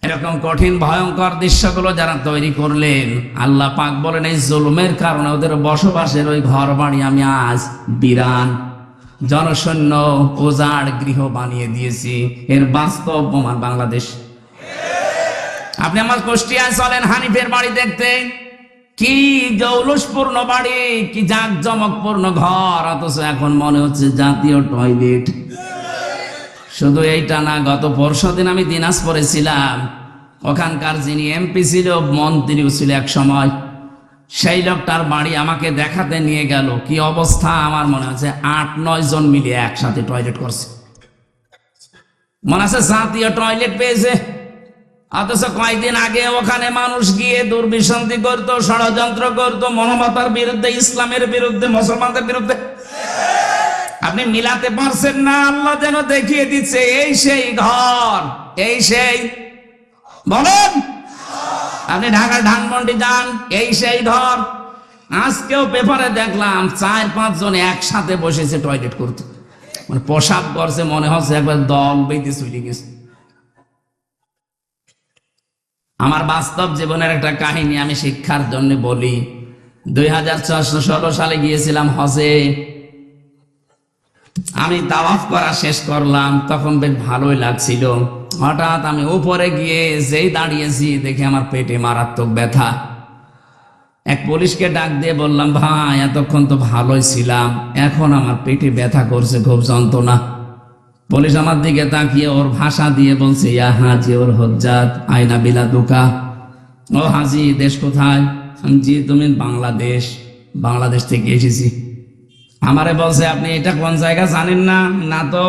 এরকম কঠিন ভয়ঙ্কর দৃশ্যগুলো যারা তৈরি করলেন, আল্লাহ পাক বলেন এই জুলুমের কারণে ওদের বসবাসের ওই ঘর বাড়ি আমি আজ বিরান জনশূন্য উজাড় গৃহ বানিয়ে দিয়েছি। এর বাস্তব প্রমাণ বাংলাদেশ। আপনি আমার কুষ্টিয়ায় চলেন, হানিফের বাড়ি দেখতে, কি জৌলুসপূর্ণ বাড়ি, কি জাঁকজমকপূর্ণ ঘর, অথচ এখন মনে হচ্ছে জাতীয় টয়লেট। শুধু এইটা না, গত পরশুদিন আমি দিনাজপুরে ছিলাম, ওখানকার যিনি এমপি ছিল, মন্ত্রীও ছিল এক সময়, সেই লোকটার বাড়ি আমাকে দেখাতে নিয়ে গেল। কি অবস্থা, আমার মনে হচ্ছে 8-9 জন মিলে একসাথে টয়লেট করছে। মনে আছে জাতীয় টয়লেট পেয়েছে, অথচ কয়েকদিন আগে ওখানে মানুষ গিয়ে দুর্বিসন্ধি করতো, ষড়যন্ত্র করতো মানবতার বিরুদ্ধে, ইসলামের বিরুদ্ধে, মুসলমানদের বিরুদ্ধে। আপনি মিলাতে পারছেন না। আল্লাহ যেন দেখিয়ে দিচ্ছে এই সেই ঘর, এই সেই, বলেন আপনি ঢাকার ধানমন্ডি যান, এই সেই ঘর। আজকেও পেপারে দেখলাম 4-5 জন একসাথে বসেছে টয়লেট করতে, মানে প্রসাব করছে, মনে হচ্ছে একবার দল বেঁধে চলে গেছে। আমার বাস্তব জীবনের একটা কাহিনী আমি শিক্ষার জন্য বলি। 2016 সালে গিয়েছিলাম হজে। আমি তাওয়াফ করা শেষ করলাম, তখন বেশ ভালোই লাগছিল। হঠাৎ আমি উপরে গিয়ে যেই দাঁড়িয়েছি, দেখে আমার পেটে মারাত্মক ব্যথা। এক পুলিশকে ডাক দিয়ে বললাম, ভাই এতক্ষণ তো ভালোই ছিলাম, এখন আমার পেটে ব্যথা করছে, খুব যন্ত্রণা। পুলিশ আমার দিকে তাকিয়ে ওর ভাষা দিয়ে বলছে, ইয়া হাজি ওর হজ্জাত আয়না বিলা দুকা। ও হাজি, দেশ কোথায়? জি, তুমি বাংলাদেশ। বাংলাদেশ থেকে এসেছি। আমারে বলছে, আপনি এটা কোন জায়গা জানেন না? না তো।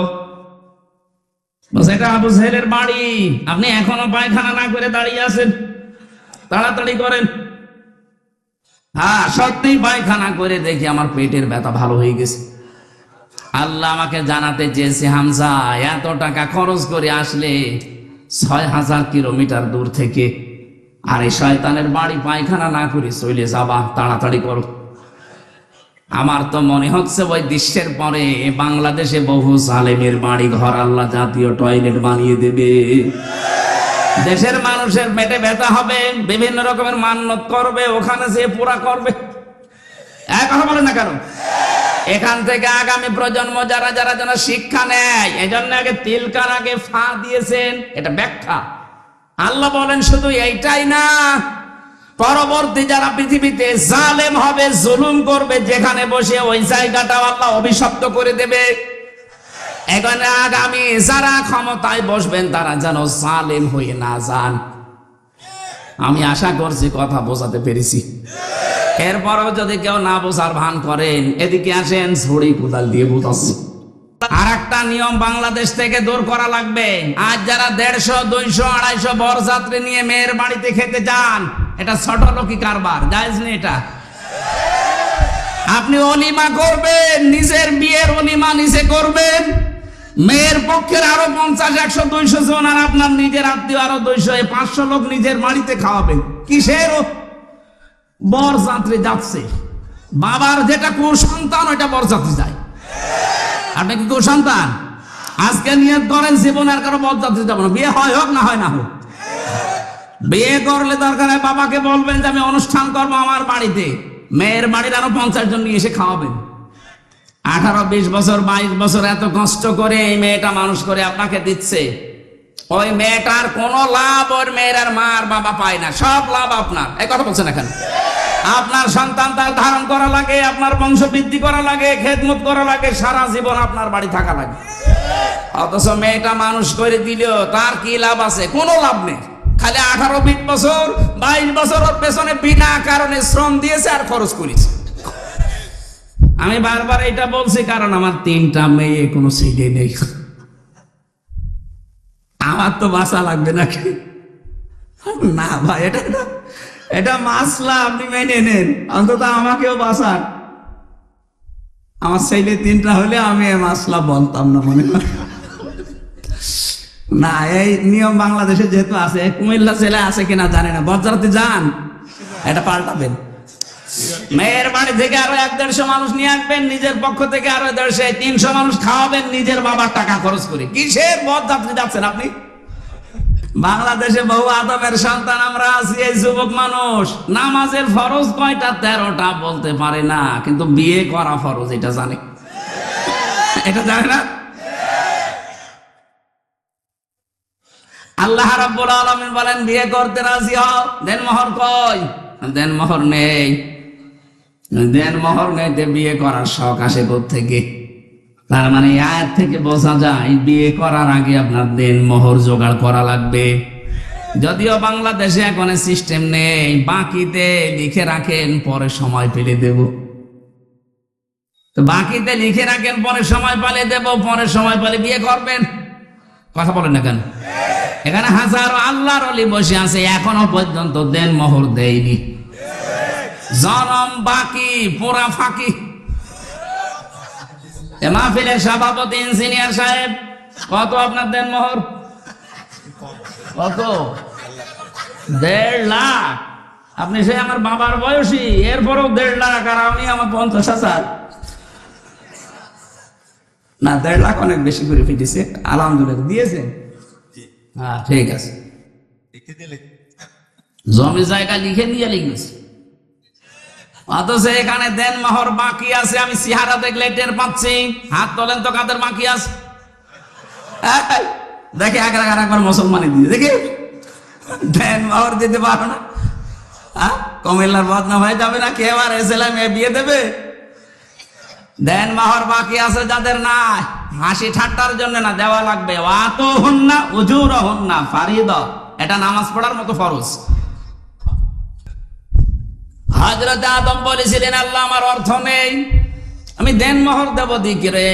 বলছে, এটা আবু জেহেলের বাড়ি, আপনি এখনো পায়খানা না করে দাঁড়িয়ে আছেন, তাড়াতাড়ি করেন। হ্যাঁ, সত্যি পায়খানা করে দেখি আমার পেটের ব্যথা ভালো হয়ে গেছে। আল্লাহ আমাকে জানাতে চেয়েছে, হামজা এত টাকা খরচ করে আসলে 6000 কিলোমিটার দূর থেকে, আর এই শয়তানের বাড়ি পায়খানা না করে চলে যাবা, তাড়াতাড়ি করো। আমার তো মনে হচ্ছে ওই দৃশ্যের পরে বাংলাদেশে বহু জালেমের বাড়ি ঘর আল্লাহ জাতীয় টয়লেট বানিয়ে দেবে। দেশের মানুষের পেটে ব্যথা হবে, বিভিন্ন রকমের মান্যত করবে, ওখানে যে পুরা করবে। এক কথা বলে না কেন? এখান থেকে আগামী প্রজন্ম যারা যারা যেন শিক্ষা নেয়, এই জন্য আগে তিলকার আগে ফা দিয়েছেন, এটা ব্যাখ্যা। আল্লাহ বলেন শুধু এইটাই না, পরবর্তী যারা পৃথিবীতে জালেম হবে, জুলুম করবে, যেখানে বসে ওই জায়গাটা আল্লাহ অভিশপ্ত করে দেবে। এখানে আগামী যারা ক্ষমতায় বসবেন তারা যেন জালেম হয়ে না যান। আমি আশা করছি কথা বোঝাতে পেরেছি। এরপরও যদি কেউ না বোঝার ভান করেন, এদিকে আসেন, ছড়ি কোদাল দিয়ে বোঝাচ্ছি। আর একটা নিয়ম বাংলাদেশ থেকে দূর করা লাগবে। আজ যারা 150, 200, 250 বরযাত্রী নিয়ে মেয়ের বাড়িতে খেতে যান, এটা ছোট লোকি কারবার, জায়েজ নেই এটা। আপনি অলিমা করবেন, নিজের বিয়ের অলিমা নিজে করবেন, মেয়ের পক্ষের আরো 50, 100, 200 জন, আর আপনার নিজের আত্মীয় আরো 200, 500 লোক নিজের বাড়িতে খাওয়াবেন। কিসের বরযাত্রী যাচ্ছে? বাবার যেটা কুসন্তান ওইটা বরযাত্রী যায়। আপনি কি কুসন্তান? আজকে নিয়ত করেন জীবনে আর কারো বরযাত্রী যাবো না, বিয়ে হয় হোক না হয় না হোক। বিয়ে করলে দরকার হয় বাবাকে বলবেন যে আমি অনুষ্ঠান করবো আমার বাড়িতে, মেয়ের বাড়ির আরো 50 জন নিয়ে এসে খাওয়াবেন। 18, 20 বছর, 22 বছর এত কষ্ট করে এই মেয়েটা মানুষ করে আপনাকে দিচ্ছে, ওই মেয়েটার কোনো লাভ ওর মেয়ের আর মা আর বাবা পায় না, সব লাভ আপনার। এই কথা বলছেন এখানে। আপনার সন্তান তার ধারণ করা লাগে, আপনার বংশ বৃদ্ধি করা লাগে, খেদমত করা লাগে, সারা জীবন আপনার বাড়ি থাকা লাগে। অথচ মেয়েটা মানুষ করে দিলেও তার কি লাভ আছে? কোনো লাভ নেই। খালি 18, 20 বছর, 22 বছর ওর পেছনে বিনা কারণে শ্রম দিয়েছে আর খরচ করেছে। আমি বারবার এটা বলছি কারণ আমার 3টা মেয়ে, কোনো ছেলে নেই। আমার তো বাঁচা লাগবে নাকি? না ভাই, এটা মাসলা আপনি মেনে নেন, অন্তত আমাকেও বাঁচান। আমার ছেলে 3টা হলে আমি মাসলা বলতাম না, মনে হয় না। এই নিয়ম বাংলাদেশে যেহেতু আছে, কুমিল্লা জেলা আছে কিনা জানি না, বরযাত্রী যান, এটা পাল্টাবেন। মেয়ের বাড়ি থেকে আরো 100-150 মানুষ নিয়ে আসবেন, নিজের পক্ষ থেকে আরো 150, 300 মানুষ খাওয়াবেন নিজের বাবার টাকা খরচ করে। কিসের বরযাত্রী যাচ্ছেন আপনি? বাংলাদেশে বহু আদমের সন্তান আমরা আছি। এই যুবক মানুষ নামাজের ফরজ কয়টা? 13টা বলতে পারে না, কিন্তু বিয়ে করা ফরজ এটা জানে। এটা জানে না। আল্লাহ রাব্বুল আলামিন বলেন বিয়ে করতে রাজি হও, দেন মোহর কই? দেন মোহর নেই। দেন মোহর নেইতে বিয়ে করার শখ আসে কোত্থেকে? তার মানে আয়াত থেকে বোঝা যায় বিয়ে করার আগে আপনার দেন মোহর জোগাড় করা লাগবে। যদিও বাংলাদেশে এখন সিস্টেম নেই, বাকিতে লিখে রাখেন পরে সময় পেলে দেব। তো বাকিতে লিখে রাখেন পরে সময় পেলে দেব, পরে সময় পেলে বিয়ে করবেন। কথা বলেন না কেন? এখানে হাজারো আল্লাহর ওলি বসে আছে, এখনো পর্যন্ত দেন মোহর দেয়নি। জনম বাকি, পুরা ফাঁকি। মাহফিলের সভাপতি ইঞ্জিনিয়ার সাহেব, কত আপনার দেন মোহর? কত? 1.5 লাখ। আপনি সে আমার বাবার বয়সী, এরপরেও 1.5 লাখ, আর আমি আমার 50,000। না, 1.5 লাখ অনেক বেশি করে ফিটেছে। আলহামদুলিল্লাহ দিয়েছে। হ্যাঁ ঠিক আছে, জমি জায়গা লিখে নিয়ে লিখেছে। অথচ এখানে দেন মোহর বাকি আছে। আমি চেহারা দেখলে টের পাচ্ছি। হাত তোলেন তো কাদের বাকি আছে। দেখে একবার মুসলমানি দিয়ে দেখি দেন মোহর দিতে পারো না। কুমিল্লার বদনাম হয়ে যাবে না? কে আমার এসেলাম বিয়ে দেবে? দেন মোহর বাকি আছে যাদের না, হাসি ঠাট্টার জন্য না, দেওয়া লাগবে। ওয়াতো হুন্না উজুরহুন্না ফারিদা, এটা নামাজ পড়ার মতো ফরজ। হযরত আদম বলেছিলেন আল্লাহ আমার অর্থ নেই, আমি দেন মোহর দেব দিকরে।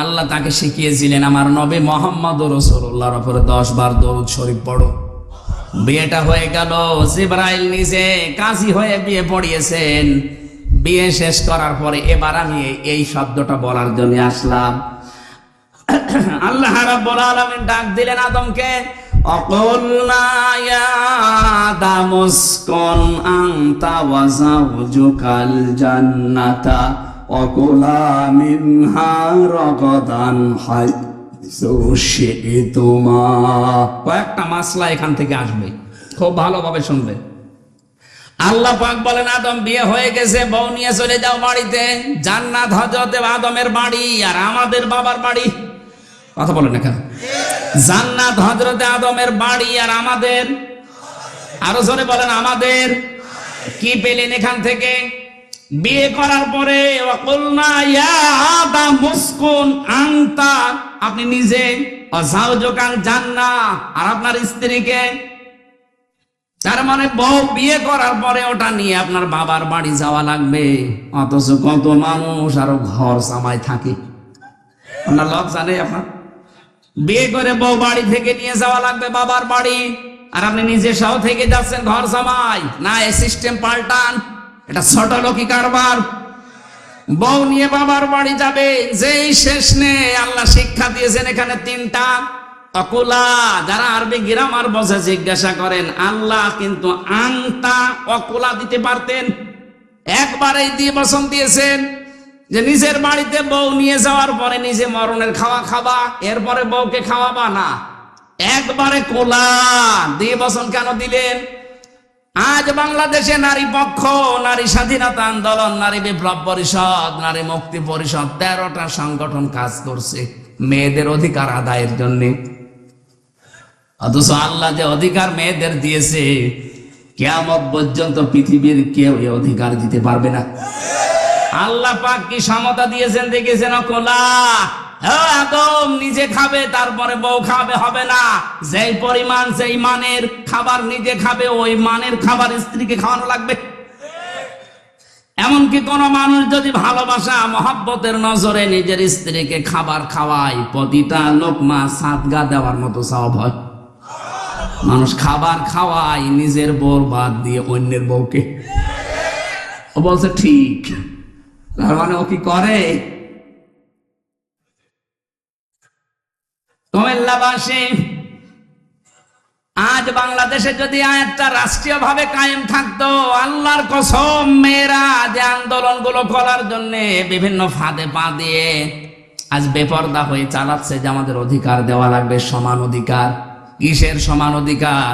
আল্লাহ তাকে শিখিয়েছিলেন আমার নবী মুহাম্মদ রাসূলুল্লাহর উপরে 10 বার দরুদ শরীফ পড়ো। বিয়েটা হয়ে গেল। জিবরাইল নিজে কাজী হয়ে বিয়ে পড়িয়েছেন। বিয়ে শেষ করার পরে এবার আমি এই শব্দটা বলার জন্য আসলাম। আল্লাহ রাব্বুল আলামিন ডাক দিলেন আদমকে, অকুলনা ইয়া আদাম উসকুন আনতা ওয়া যাওজুকাল জান্নাতা ওয়াকুলা মিনহা রাগাদান হাইসু শি'তুমা। কয়েকটা মাসলা এখান থেকে আসবে, খুব ভালোভাবে শুনবেন। আল্লাহ পাক বলেন আদম বিয়ে হয়ে গেছে, বউ নিয়ে চলে যাও বাড়িতে। জান্নাত হযরতে আদমের বাড়ি আর আমাদের বাবার বাড়ি। কথা বলেন না কেন? জান্নাত হযরতে আদমের বাড়ি আর আমাদের, আরো জোরে বলেন আমাদের। কি পেলেন এখান থেকে? বিয়ে করার পরে ওয়াকুলনা ইয়া আদাম উসকুন আনতা, আপনি নিজে, ওয়া যাওজুকাল জান্নাহ, আর আপনার স্ত্রীকে। তার মানে বউ বিয়ে করার পরে ওটা নিয়ে আপনার বাবার বাড়ি যাওয়া লাগবে। অথচ কত মানুষ আরো ঘর জামাই থাকে। আপনার লজ্জা নেই? আপনার বিয়ে করে বউ বাড়ি থেকে নিয়ে যাওয়া লাগবে বাবার বাড়ি, আর আপনি নিজে সহ থেকে যাচ্ছেন ঘর জামাই। না, এই সিস্টেম পাল্টান, এটা ছোট লোকি কারবার। বউ নিয়ে বাবার বাড়ি যাবে, যেই শেষ নেই। আল্লাহ শিক্ষা দিয়েছেন এখানে 3টা। অকুলা, যারা আরবি গ্রামার বোঝে জিজ্ঞাসা করেন, আল্লাহ কিন্তু আনতা অকুলা দিতে পারতেন, একবারেই দিয়ে বসন দিয়েছেন যে নিজের বাড়িতে বউ নিয়ে যাওয়ার পরে নিজে মরণের খাওয়া খাবা, এরপরে বউকে খাওয়াবা না। একবারে কোলা দিয়ে বসন কেন দিলেন? আজ বাংলাদেশে নারী পক্ষ, নারী স্বাধীনতা আন্দোলন, নারী বিপ্লব পরিষদ, নারী মুক্তি পরিষদ, 13টা সংগঠন কাজ করছে মেয়েদের অধিকার আদায়ের জন্য। অথচ আল্লাহ যে অধিকার মেয়েদের দিয়েছে, কিয়ামত পর্যন্ত পৃথিবীর কেউ এই অধিকার দিতে পারবে না। আল্লাহ পাক কি সমতা দিয়েছেন দেখেছেন? কোলা আদম নিজে খাবে, তারপরে বউ খাবে হবে না। যেই পরিমাণ যেই মানের খাবার নিজে খাবে, ওই মানের খাবার স্ত্রীকে খাওয়ানো লাগবে। এমনকি কোন মানুষ যদি ভালোবাসা মহব্বতের নজরে নিজের স্ত্রীকে খাবার খাওয়ায়, প্রতিটা লোকমা সাদগা দেওয়ার মতো সওয়াব হয়। মানুষ খাবার খাওয়ায় নিজের বউ বাদ দিয়ে অন্যের বউকে। ও বলছে ঠিক, তার মানে ও কি করে? কুমিল্লাবাসী, আজ বাংলাদেশে যদি আয়াতটা রাষ্ট্রীয় ভাবে কায়েম থাকতো, আল্লাহর কসম, মেয়েরা যে আন্দোলন গুলো করার জন্য বিভিন্ন ফাঁদে পা দিয়ে আজ বেপরদা হয়ে চালাচ্ছে যে আমাদের অধিকার দেওয়া লাগবে, সমান অধিকার। কিসের সমান অধিকার?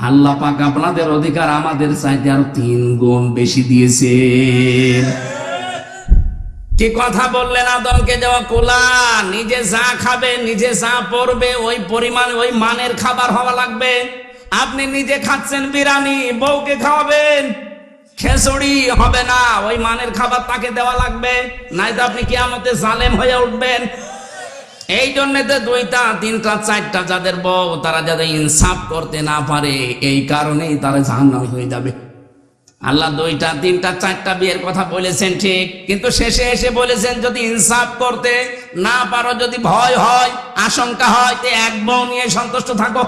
আল্লাহ পাক আপনাদের অধিকার আমাদের চাইতে আরো 3 গুণ বেশি দিয়েছেন। কি কথা বললেন আদমকে দেওয়া কোলা, নিজে যা খাবে, নিজে যা পড়বে, ওই পরিমাণ ওই মানের খাবার হওয়া লাগবে। আপনি নিজে খাচ্ছেন বিরিয়ানি, বউকে খাওয়াবেন খিচুড়ি, হবে না, ওই মানের খাবার তাকে দেওয়া লাগবে, নাই তো আপনি কিয়ামতে জালেম হয়ে উঠবেন। এই জন্য তো 2টা 3টা 4টা যাদের বউ, তারা যাতে ইনসাফ করতে না পারে, এই কারণেই তারা জাহান্নামী হয়ে যাবে। আল্লাহ 2টা 3টা 4টা বিয়ের কথা বলেছেন ঠিক, কিন্তু শেষে এসে বলেছেন যদি ইনসাফ করতে না পারো, যদি ভয় হয়, আশঙ্কা হয়, তো 1 বউ নিয়ে সন্তুষ্ট থাকো।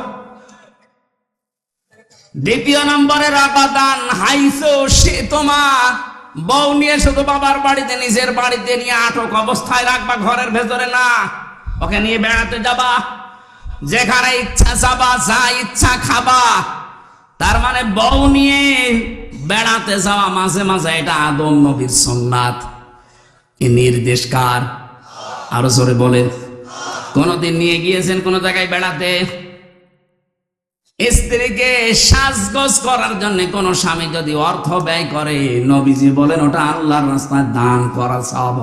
2 নম্বরের আবাদান হাইসো সে তোমার বউ নিয়ে শুধু বাবার বাড়িতে, নিজের বাড়িতে নিয়ে আটক অবস্থায় রাখবা, ঘরের ভেতরে না। ওকে নিয়ে বেড়াতে যাবা, যেখানে ইচ্ছা যাবা, যা ইচ্ছা খাবা। তার মানে বউ নিয়ে বেড়াতে যাওয়া মাঝে মাঝে, এটা আদম নবীর সুন্নাত। এই নির্দেশ কার? আরো জোরে বলেন। কোনদিন নিয়ে গিয়েছেন কোন জায়গায় বেড়াতে? স্ত্রীকে সাজগোজ করার জন্য কোন স্বামী যদি অর্থ ব্যয় করে, নবীজি বলেন ওটা আল্লাহর রাস্তায় দান করা সওয়াব।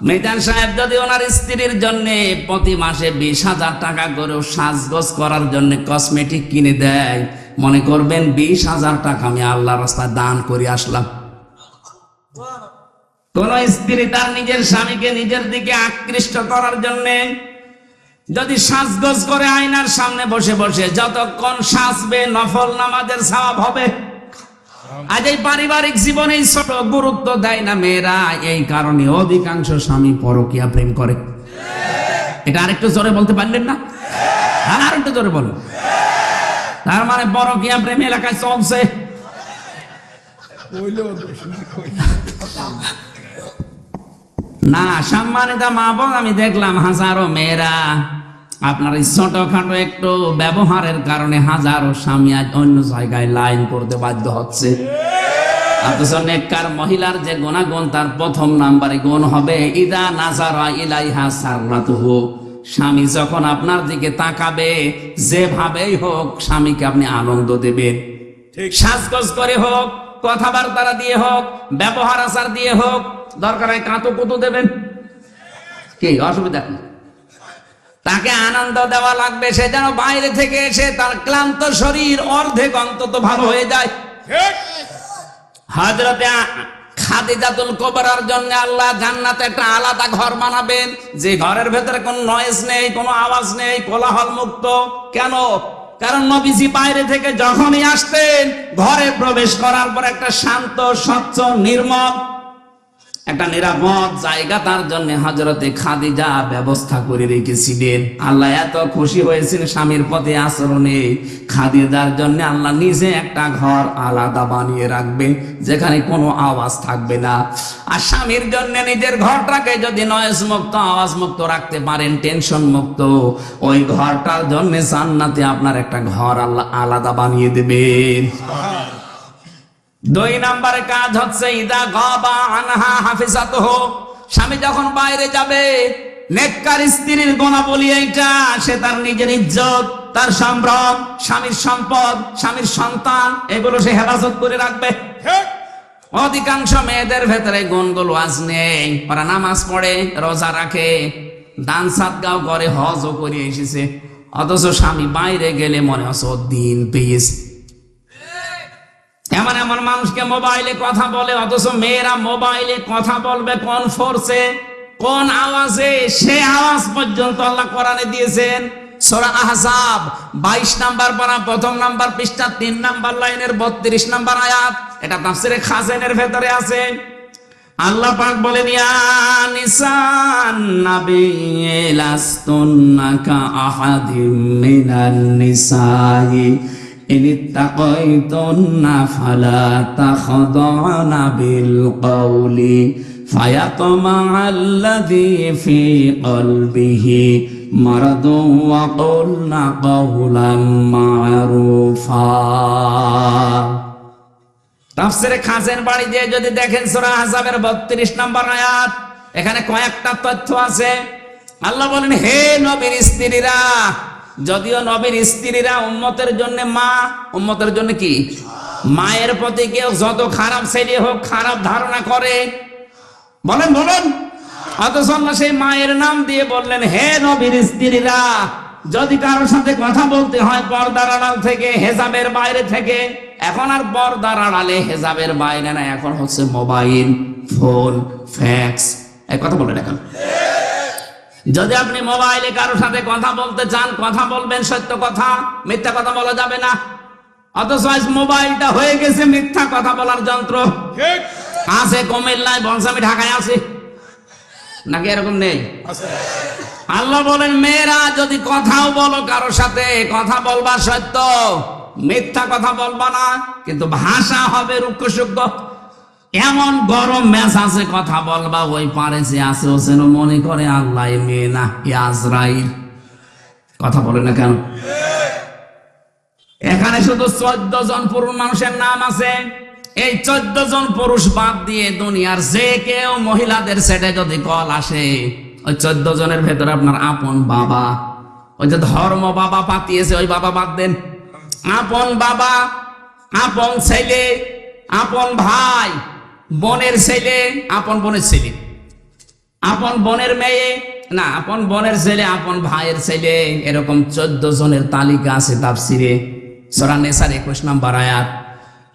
মেদান সাহেব যদি ওনার স্ত্রীর জন্য প্রতি মাসে 20,000 টাকা করে সাজগোজ করার জন্য কসমেটিক কিনে দেয়, মনে করবেন 20,000 টাকা আমি আল্লাহর রাস্তায় দান করে আসলাম। কোন স্ত্রী তার নিজের স্বামীকে নিজের দিকে আকৃষ্ট করার জন্য যদি সাজগোজ করে আয়নার সামনে বসে বসে যতক্ষণ সাজবে, নফল নামাজের সওয়াব হবে। আজ এই পারিবারিক জীবনে ছোট গুরুত্ব দেয় না মেয়েরা, এই কারণে অধিকাংশ স্বামী পরকীয়া প্রেম করে। এটা আরেকটু জোরে বলতে পারলেন না? আর একটু জোরে বলুন। তার মানে পরকীয়া প্রেম এলাকায় চলছে। না, সম্মানিত মা বোন, আমি দেখলাম হাজারো মেয়েরা আপনার এই ছোটখাটো একটু ব্যবহারের কারণে হাজারো স্বামী আজ অন্য জায়গায় লাইন করতে বাধ্য হচ্ছে। অথচ নেককার মহিলার যে গুণাগুণ, তার 1ম নাম্বারে গুণ হবে ইদা নাজারা ইলাইহা সাররাতুহু। স্বামী যখন আপনার দিকে তাকাবে, যেভাবেই হোক স্বামীকে আপনি আনন্দ দেবেন। সাজগোজ করে হোক, কথাবার্তা দিয়ে হোক, ব্যবহার আচার দিয়ে হোক, দরকার হয় কাঁতো কুতো দেবেন, কি অসুবিধা নেই। তাকে আনন্দ দেওয়া লাগবে, সে যেন বাইরে থেকে এসে তার ক্লান্ত শরীর অর্ধেক অন্তত ভালো হয়ে যায়। হযরতে খাদিজাতুল কুবরার জন্য আল্লাহ জান্নাতে একটা আলাদা ঘর বানাবেন, যে ঘরের ভেতরে কোনো নয়েজ নেই, কোনো আওয়াজ নেই, কোলাহল মুক্ত। কেন? কারণ নবীজি বাইরে থেকে যখনই আসতেন, ঘরে প্রবেশ করার পর একটা শান্ত, স্বচ্ছ, নির্মল, একটা নিরাপদ জায়গা তার জন্য হযরতে খাদিজা ব্যবস্থা করে রেখেছিলেন। আল্লাহ এত খুশি হয়েছেন স্বামীর প্রতি আচরণে, খাদিজার জন্য আল্লাহ নিজে একটা ঘর আলাদা বানিয়ে রাখবেন, যেখানে কোনো আওয়াজ থাকবে না। আর স্বামীর জন্য নিজের ঘরটাকে যদি নয়েজ মুক্ত, আওয়াজ মুক্ত রাখতে পারেন, টেনশন মুক্ত, ওই ঘরটার জন্য জান্নাতে আপনার একটা ঘর আল্লাহ আলাদা বানিয়ে দেবেন। 2 নম্বরে কাজ হচ্ছে ইদা গাবা আনহা হাফিজাতুহু। স্বামী যখন বাইরে যাবে, নেককার স্ত্রীর গুণাবলী এইটা, সে তার নিজের ইজ্জত, তার সম্ভ্রম, স্বামীর সম্পদ, স্বামীর সন্তান, এগুলো সে হেফাজত করে রাখবে। অধিকাংশ মেয়েদের ভেতরে গুণগুলো আজ নেই। ওরা নামাজ পড়ে, রোজা রাখে, দান সাদগাও করে, হজও করে এসেছে, অথচ স্বামী বাইরে গেলে মনে হচ্ছে দিন পেয়েছে। এমন এমন মানুষকে মোবাইলে কথা বলে, অথচ মেয়েরা মোবাইলে কথা বলবে কোন ফোর্সে, কোন আওয়াজে, সে আওয়াজ পর্যন্ত আল্লাহ কোরআনে দিয়েছেন। সূরা আহজাব 22 নাম্বার পারা 1ম নাম্বার পৃষ্ঠা 3 নাম্বার লাইনের 32 নাম্বার আয়াত। এটা তাফসিরে খাজানের ভেতরে আছে। আল্লাহ পাক বলেন, ইয়া নিসান নবী লাস্তুন্না কা আহাদিম মিনান নিসাই ইনিত্তাকাইতুন্না ফালা তাখদানা বিল কওলি ফায়াতমাআল্লাযী ফী কলবিহি মারাদুন ওয়া কুলনা কাওলাম মা'রুফা। তাফসিরে খাজেন বাড়ি দিয়ে যদি দেখেন সূরা আহজাবের 32 নম্বর আয়াত, এখানে কয়েকটা তথ্য আছে। আল্লাহ বলেন, হে নবীর স্ত্রীরা, যদিও নবীর স্ত্রীরা উম্মতের জন্য মা, উম্মতের জন্য কি? মায়ের প্রতি কেউ যত খারাপ ছেলে হোক খারাপ ধারণা করে, বলেন বলেন, অথচ আল্লাহ সেই মায়ের নাম দিয়ে বললেন, হে নবীর স্ত্রীরা, যদি কারোর সাথে কথা বলতে হয় পর্দার আড়াল থেকে, হেজাবের বাইরে থেকে। এখন আর পর্দার আড়ালে হেজাবের বাইরে না, এখন হচ্ছে মোবাইল, ফোন, ফ্যাক্স। এই কথা বলেন। এখন যদি আপনি মোবাইলে কারোর সাথে কথা বলতে চান, কথা বলবেন সত্য কথা, মিথ্যা কথা বলা যাবে না। অথচ আজ মোবাইলটা হয়ে গেছে মিথ্যা কথা বলার যন্ত্র। আছে কুমিল্লায়, বলছে আমি ঢাকায় আছি, নাকি এরকম নেই? আল্লাহ বলেন, মেয়েরা যদি কথাও বলো কারোর সাথে, কথা বলবা সত্য, মিথ্যা কথা বলবা না, কিন্তু ভাষা হবে রুক্ষ সূক্ষ্ম। এমন গরম মেজাজে কথা বলবা, ওই পারে যে আছে ও যেন মনে করে আল্লাহ মেয়ে না, আজরাইল। কথা বলে না কেন? এখানে শুধু 14 জন পুরুষ মানুষের নাম আছে। এই 14 জন পুরুষ বাদ দিয়ে দুনিয়ার যে কেউ মহিলাদের সেটে যদি কল আসে, ওই 14 জনের ভেতরে আপনার আপন বাবা, ওই যে ধর্ম বাবা পাতিয়েছে, ওই বাবা বাদ দেন। আপন বাবা, আপন ছেলে, আপন ভাই, বোনের ছেলে, আপন বোনের ছেলে, আপন বোনের মেয়ে, না আপন বোনের ছেলে, আপন ভাইয়ের ছেলে, এরকম 14 জনের তালিকা আছে তাফসিরে, সূরা নিসার 21 নম্বর আয়াত।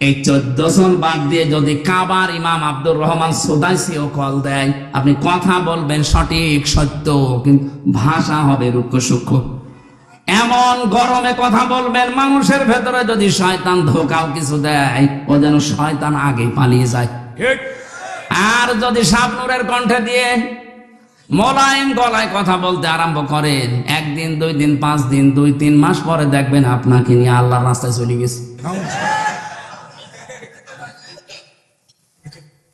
এই 14 জন বাদ দিয়ে যদি কাবার ইমাম আব্দুর রহমান সুদাইসিও কল দেয়, আপনি কথা বলবেন সঠিক সত্য, কিন্তু ভাষা হবে রুক্ষ সূক্ষ্ম। এমন গরমে কথা বলবেন, মানুষের ভেতরে যদি শয়তান ধোকাও কিছু দেয়, ও যেন শয়তান আগে পালিয়ে যায়। আর যদি শাবনূরের কণ্ঠে দিয়ে মোলায়েম গলায় কথা বলতে আরম্ভ করেন, 1 দিন 2 দিন 5 দিন 2-3 মাস পরে দেখবেন আপনাকে নিয়ে আল্লাহর রাস্তায় চলে গেছে।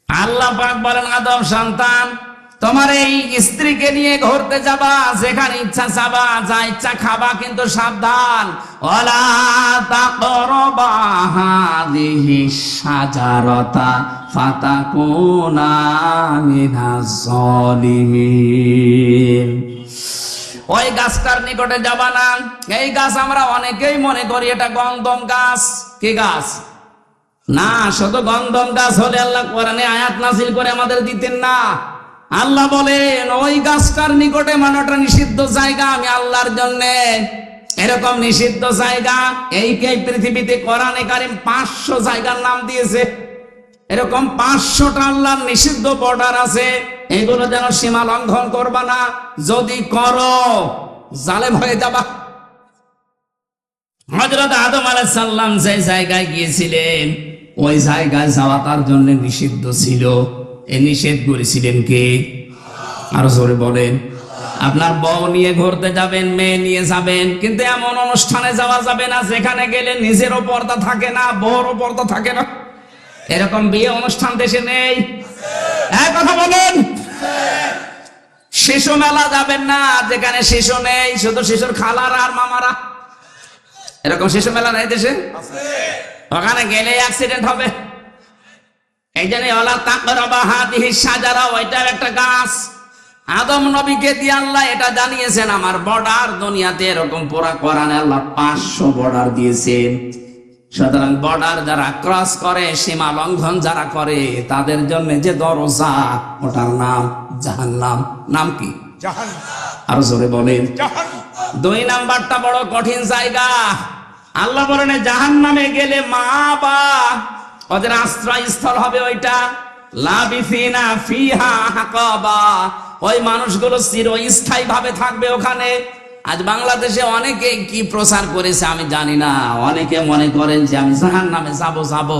আল্লাহ পাক বলেন, আদম সন্তান, তোমার এই স্ত্রীকে নিয়ে ঘুরতে যাবা, যেখানে ইচ্ছা যাবা, যা ইচ্ছা খাবা, কিন্তু সাবধান, ওয়ালা তাকরাবা হাযিহিশ শাজারাতা ফাতাকুনা মিনাজ জালিমিন। ওই গাছটার নিকটে যাবা না। এই গাছ আমরা অনেকেই মনে করি এটা গন্ধম গাছ। কি গাছ? না, শুধু গন্ধম গাছ হলে আল্লাহ কোরআনে আয়াত নাযিল করে আমাদের দিতেন না। আল্লাহ বলেন, ওই গাছটার নিকটে, মানে ওটা নিষিদ্ধ জায়গা আমি আল্লাহর জন্য। এরকম নিষিদ্ধ জায়গা এই পৃথিবীতে কোরআনে কারীম 500 জায়গার নাম দিয়েছে। এরকম 500টা আল্লাহর নিষিদ্ধ বর্ডার আছে, এগুলো যেন সীমা লঙ্ঘন করবা না। যদি করো জালেম হয়ে যাবা। হযরত আদম আলাইহিস সালাম যে জায়গায় গিয়েছিলেন, ওই জায়গায় যাওয়া তার জন্য নিষিদ্ধ ছিল। এ নিষেধ করেছিলেন কে? আরো জোরে বলেন। আপনার বউ নিয়ে ঘুরতে যাবেন, মেয়ে নিয়ে যাবেন, কিন্তু এমন অনুষ্ঠানে যাওয়া যাবে না যেখানে গেলে নিজেরও পর্দা থাকে না, বউরও পর্দা থাকে না। এরকম বিয়ে অনুষ্ঠান দেশে নেই? এক কথা বলেন। শিশু মেলা যাবেন না যেখানে শিশু নেই, শুধু শিশুর খালারা আর মামারা। এরকম শিশু মেলা নেই দেশে? ওখানে গেলে অ্যাক্সিডেন্ট হবে। এই জন্য ওয়ালা তাকরাবা হাযিহিশ শাজারা, ওইটার একটা গাছ। আদম নবীকে দিয়ে আল্লাহ এটা জানিয়েছেন, আমার বর্ডার দুনিয়াতে এরকম পুরা কোরআনে আল্লাহ 500 বর্ডার দিয়েছেন। সুতরাং বর্ডার যারা ক্রস করে, সীমা লঙ্ঘন যারা করে, তাদের জন্য যে দরজা, ওটার নাম জাহান্নাম। নাম কি? জাহান্নাম। আরো জোরে বলেন। 2 নাম্বারটা বড় কঠিন জায়গা। আল্লাহ বলেন, জাহান্নামে গেলে মা বা ওদের আশ্রয়স্থল হবে ওইটা, লাবিসিনা ফিহা হাকাবা। ওই মানুষগুলো চিরস্থায়ী ভাবে থাকবে ওখানে। আজ বাংলাদেশে অনেকে কি প্রচার করেছে আমি জানি না, অনেকে মনে করেন যে আমি জাহান্নামে যাবো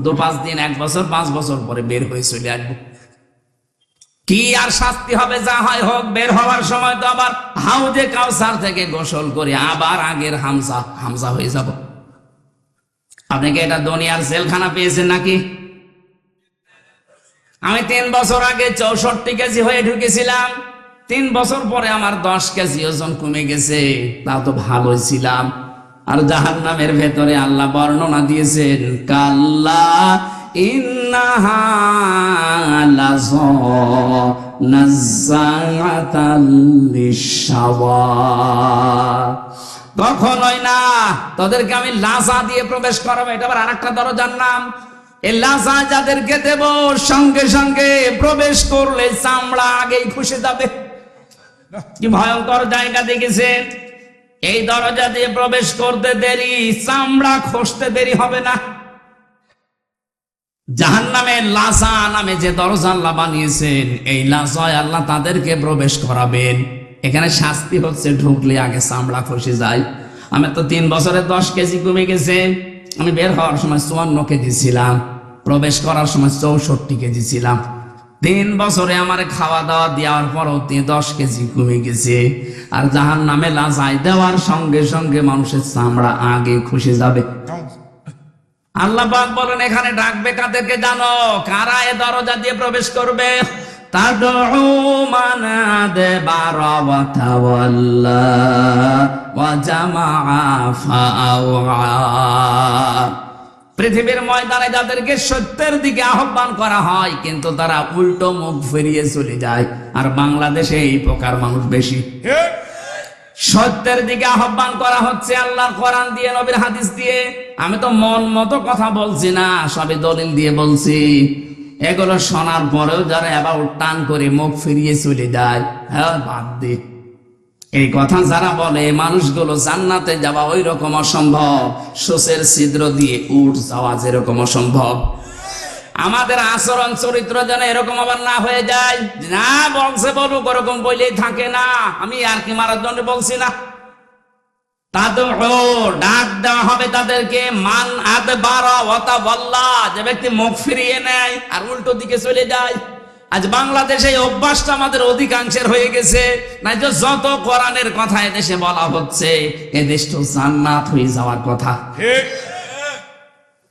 2-5 দিন, 1 বছর 5 বছর পরে বের হয়ে চলে আসবো। কি আর শাস্তি হবে, যা হয় হোক। বের হওয়ার সময় তো আবার হাউজে কাউসার থেকে গোসল করে আবার আগের হামজা হয়ে যাব। আপনি কি এটা দুনিয়ার জেলখানা পেয়েছেন নাকি? আমি 3 বছর আগে 64 কেজি হয়ে ঢুকেছিলাম। 3 বছর পরে আমার 10 কেজি ওজন কমে গেছে। তাও তো ভালোই ছিলাম। আর জাহান্নামের ভেতরে আল্লাহ বর্ণনা দিয়েছেন, কাল্লা ইন্নাহা লাযা নাযাআতাল লিশাওয়া কখনোই না। তোদেরকে আমি লাজা দিয়ে প্রবেশ করাবো, এটা আবার আরেকটা দরজার নাম। এই লাজা যাদেরকে দেব, সঙ্গে সঙ্গে প্রবেশ করলে চামড়া আগেই খসে যাবে। কি ভয়ঙ্কর জায়গা দেখেছেন? এই দরজা দিয়ে প্রবেশ করতে দেরি, চামড়া খসতে দেরি হবে না। জাহান্নামের লাজা নামে যে দরজা আল্লাহ বানিয়েছেন, এই লাজায় আল্লাহ তাদেরকে প্রবেশ করাবেন। এখানে শাস্তি হচ্ছে ঢুকলে আগে চামড়া খসে যায়। আমি তো 3 বছরে 10 কেজি কমে গেছে। আমি বের হওয়ার সময় 54 কেজি ছিলাম, প্রবেশ করার সময় 64 কেজি ছিলাম। 3 বছরে আমার খাওয়া দাওয়া দেওয়ার পরও 10 কেজি কমে গেছে। আর জাহান্নামে লাজায় দেওয়ার সঙ্গে সঙ্গে মানুষের চামড়া আগে খসে যাবে। আল্লাহ পাক বলেন এখানে ডাকবে কাদেরকে জানো? কারা এ দরজা দিয়ে প্রবেশ করবে? তাদউ মান আদবারা ওয়া তাওয়াল্লা ওয়া জামাআ ফাআওয়া। পৃথিবীর ময়দানে যাদেরকে সত্যের দিকে আহ্বান করা হয়, কিন্তু তারা উল্টো মুখ ফিরিয়ে চলে যায়। আর বাংলাদেশে এই প্রকার মানুষ বেশি। সত্যের দিকে আহ্বান করা হচ্ছে আল্লাহর কোরআন দিয়ে, নবীর হাদিস দিয়ে। আমি তো মন মতো কথা বলছি না, সবই দলিল দিয়ে বলছি। এগুলো শোনার পরেও যারা এবার টান করে মুখ ফিরিয়ে চলে যায়, হ্যাঁ বাদ দে। এই কথা যারা বলে মানুষগুলো জান্নাতে যাওয়া ওই রকম অসম্ভব, সোসের ছিদ্র দিয়ে উঠ যাওয়া যেরকম অসম্ভব। আমাদের আচরণ চরিত্র যেন এরকম আবার না হয়ে যায়। না বলছে বলুক, ওরকম বইলেই থাকে না। আমি আর কি মারার জন্য বলছি না। তাদের ডাক দেওয়া হবে তাদেরকে, মান আদবারা ওয়া তাওয়াল্লা, যে ব্যক্তি মুখ ফিরিয়ে নেয় আর উল্টো দিকে চলে যায়। আজ বাংলাদেশে এই অভ্যাসটা আমাদের অধিকাংশের হয়ে গেছে। না যে যত কোরআনের কথা এদেশে বলা হচ্ছে, এদেশ তো জান্নাত হয়ে যাওয়ার কথা।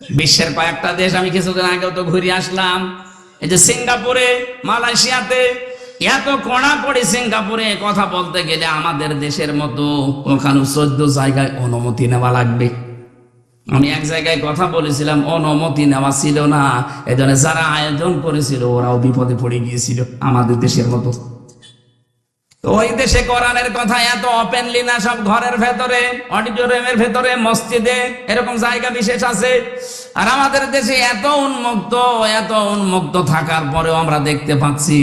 বিশ্বের কয়েকটা দেশ আমি কিছুদিন আগেও তো ঘুরে আসলাম। এই যে সিঙ্গাপুরে, মালয়েশিয়াতে এত কড়াকড়ি। সিঙ্গাপুরে কথা বলতে গেলে আমাদের দেশের মতো ওখানে 14 জায়গায় অনুমতি নেওয়া লাগবে। আমি এক জায়গায় কথা বলেছিলাম, অনুমতি নেওয়া ছিল না। এজন্য যারা আয়োজন করেছিল ওরাও বিপদে পড়ে গিয়েছিল, আমাদের দেশের মতো। তো ওই দেশে কোরআনের কথা এত ওপেনলি না, সব ঘরের ভেতরে, অডিটোরিয়ামের ভেতরে, মসজিদে, এরকম জায়গা বিশেষ আছে। আর আমাদের দেশে এত উন্মুক্ত থাকার পরেও আমরা দেখতে পাচ্ছি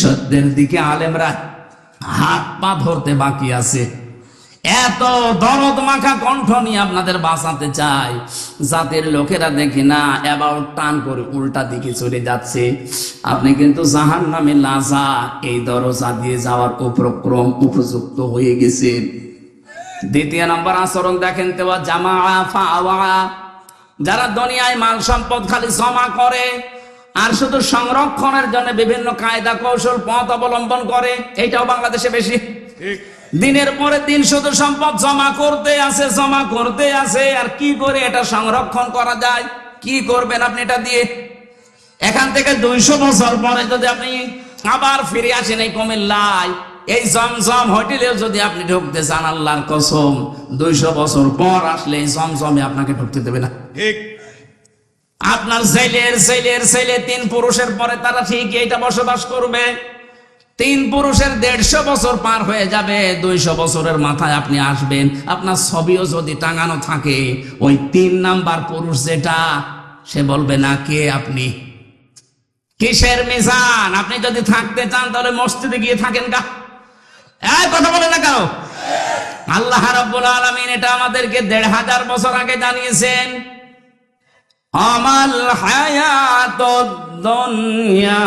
সত্যের দিকে আলেমরা হাত পা ধরতে বাকি আছে। এত দরদ মাখা কণ্ঠ নিয়ে আপনাদের বাঁচাতে চাই, জাতির লোকেরা দেখি না এবার টান করে উল্টা দিকে চলে যাচ্ছে। আপনি কিন্তু জাহান্নামে লাজা, এই দরজা দিয়ে যাওয়ার উপক্রম উপযুক্ত হয়ে গেছেন। 2 নম্বর আচরণ দেখেন তো, জামাআ ফাআওয়া। যারা দুনিয়ায় মাল সম্পদ খালি জমা করে আর শুধু সংরক্ষণের জন্য বিভিন্ন কায়দা কৌশল পথ অবলম্বন করে, এইটাও বাংলাদেশে বেশি। দিনের পরে দিন শুধু সম্পদ জমা করতে আছে। আর কি করে এটা সংরক্ষণ করা যায়? কি করবেন আপনি এটা দিয়ে? এখান থেকে 200 বছর পরে যদি আপনি আবার ফিরে আসেন এই কুমিল্লায়, এই জমজম হোটেলেও যদি আপনি ঢুকতে চান, আল্লাহর কসম 200 বছর পর আসলে এই জমজমে আপনাকে ঢুকতে দেবে না। ঠিক আপনার ছেলের 3 পুরুষের পরে তারা ঠিক এইটা বসবাস করবে। 3 পুরুষের 150 বছর পার হয়ে যাবে, 200 বছরের মাথায় আপনি আসবেন। আপনার ছবিও যদি টাঙানো থাকে, ওই 3 নাম্বার পুরুষ যেটা, সে বলবে না কে আপনি, কিসের মিজান? আপনি যদি থাকতে চান তাহলে মসজিদে গিয়ে থাকেন গা। এই কথা বলে না কেন? আল্লাহ রাব্বুল আলামিন এটা আমাদেরকে 1500 বছর আগে জানিয়েছেন। আমাল হায়াতুদ দুনিয়া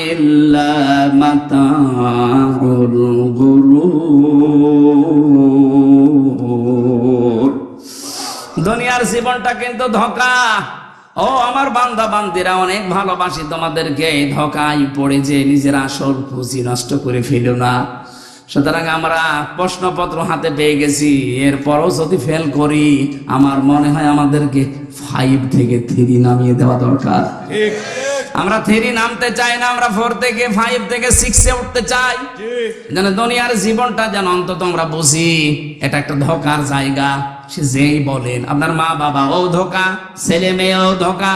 ইল্লা মাতাউল গুরুর। দুনিয়ার জীবনটা কিন্তু ধোঁকা। ও আমার বান্দা বান্দিরা, অনেক ভালোবাসি তোমাদেরকে। ধোঁকায় পড়ে যে নিজের আসল পুঁজি নষ্ট করে ফেলো না। সুতরাং আমরা প্রশ্নপত্র হাতে পেয়ে গেছি, এরপরও যদি ফেল করি, আমার মনে হয় আমাদেরকে 5 থেকে 3 নামিয়ে দেওয়া দরকার। আমরা 3 নামতে চাই না, আমরা 4 থেকে 5 থেকে 6-এ উঠতে চাই। যেন দুনিয়ার জীবনটা যেন অন্তত আমরা বুঝি এটা একটা ধোঁকার জায়গা। সে যেই বলেন, আপনার মা বাবাও ধোঁকা, ছেলে মেয়েও ধোঁকা।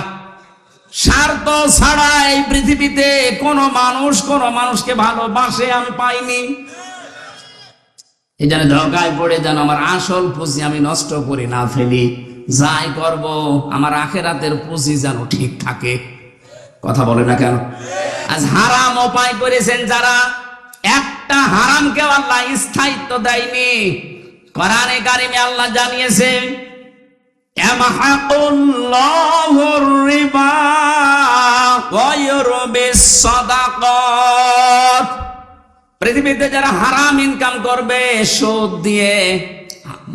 স্বার্থ ছাড়া এই পৃথিবীতে কোন মানুষকে ভালোবাসে আমি পাইনি। এই জন্য ধোকায় পড়ে যেন আমার আসল পুঁজি আমি নষ্ট করে না ফেলি, যাই করব আমার আখেরাতের পুঁজি যেন ঠিক থাকে। কথা বলে না কেন? আজ হারাম উপায় করেছেন যারা, একটা হারামকে আল্লাহ স্থায়িত্ব দেয়নি। কোরআনে কারিমে আল্লাহ জানিয়েছেন ইয়ামহাকুল্লাহুর রিবা ওয়া ইউরবিস সাদাকাত। পৃথিবীতে যারা হারাম ইনকাম করবে, সুদ দিয়ে,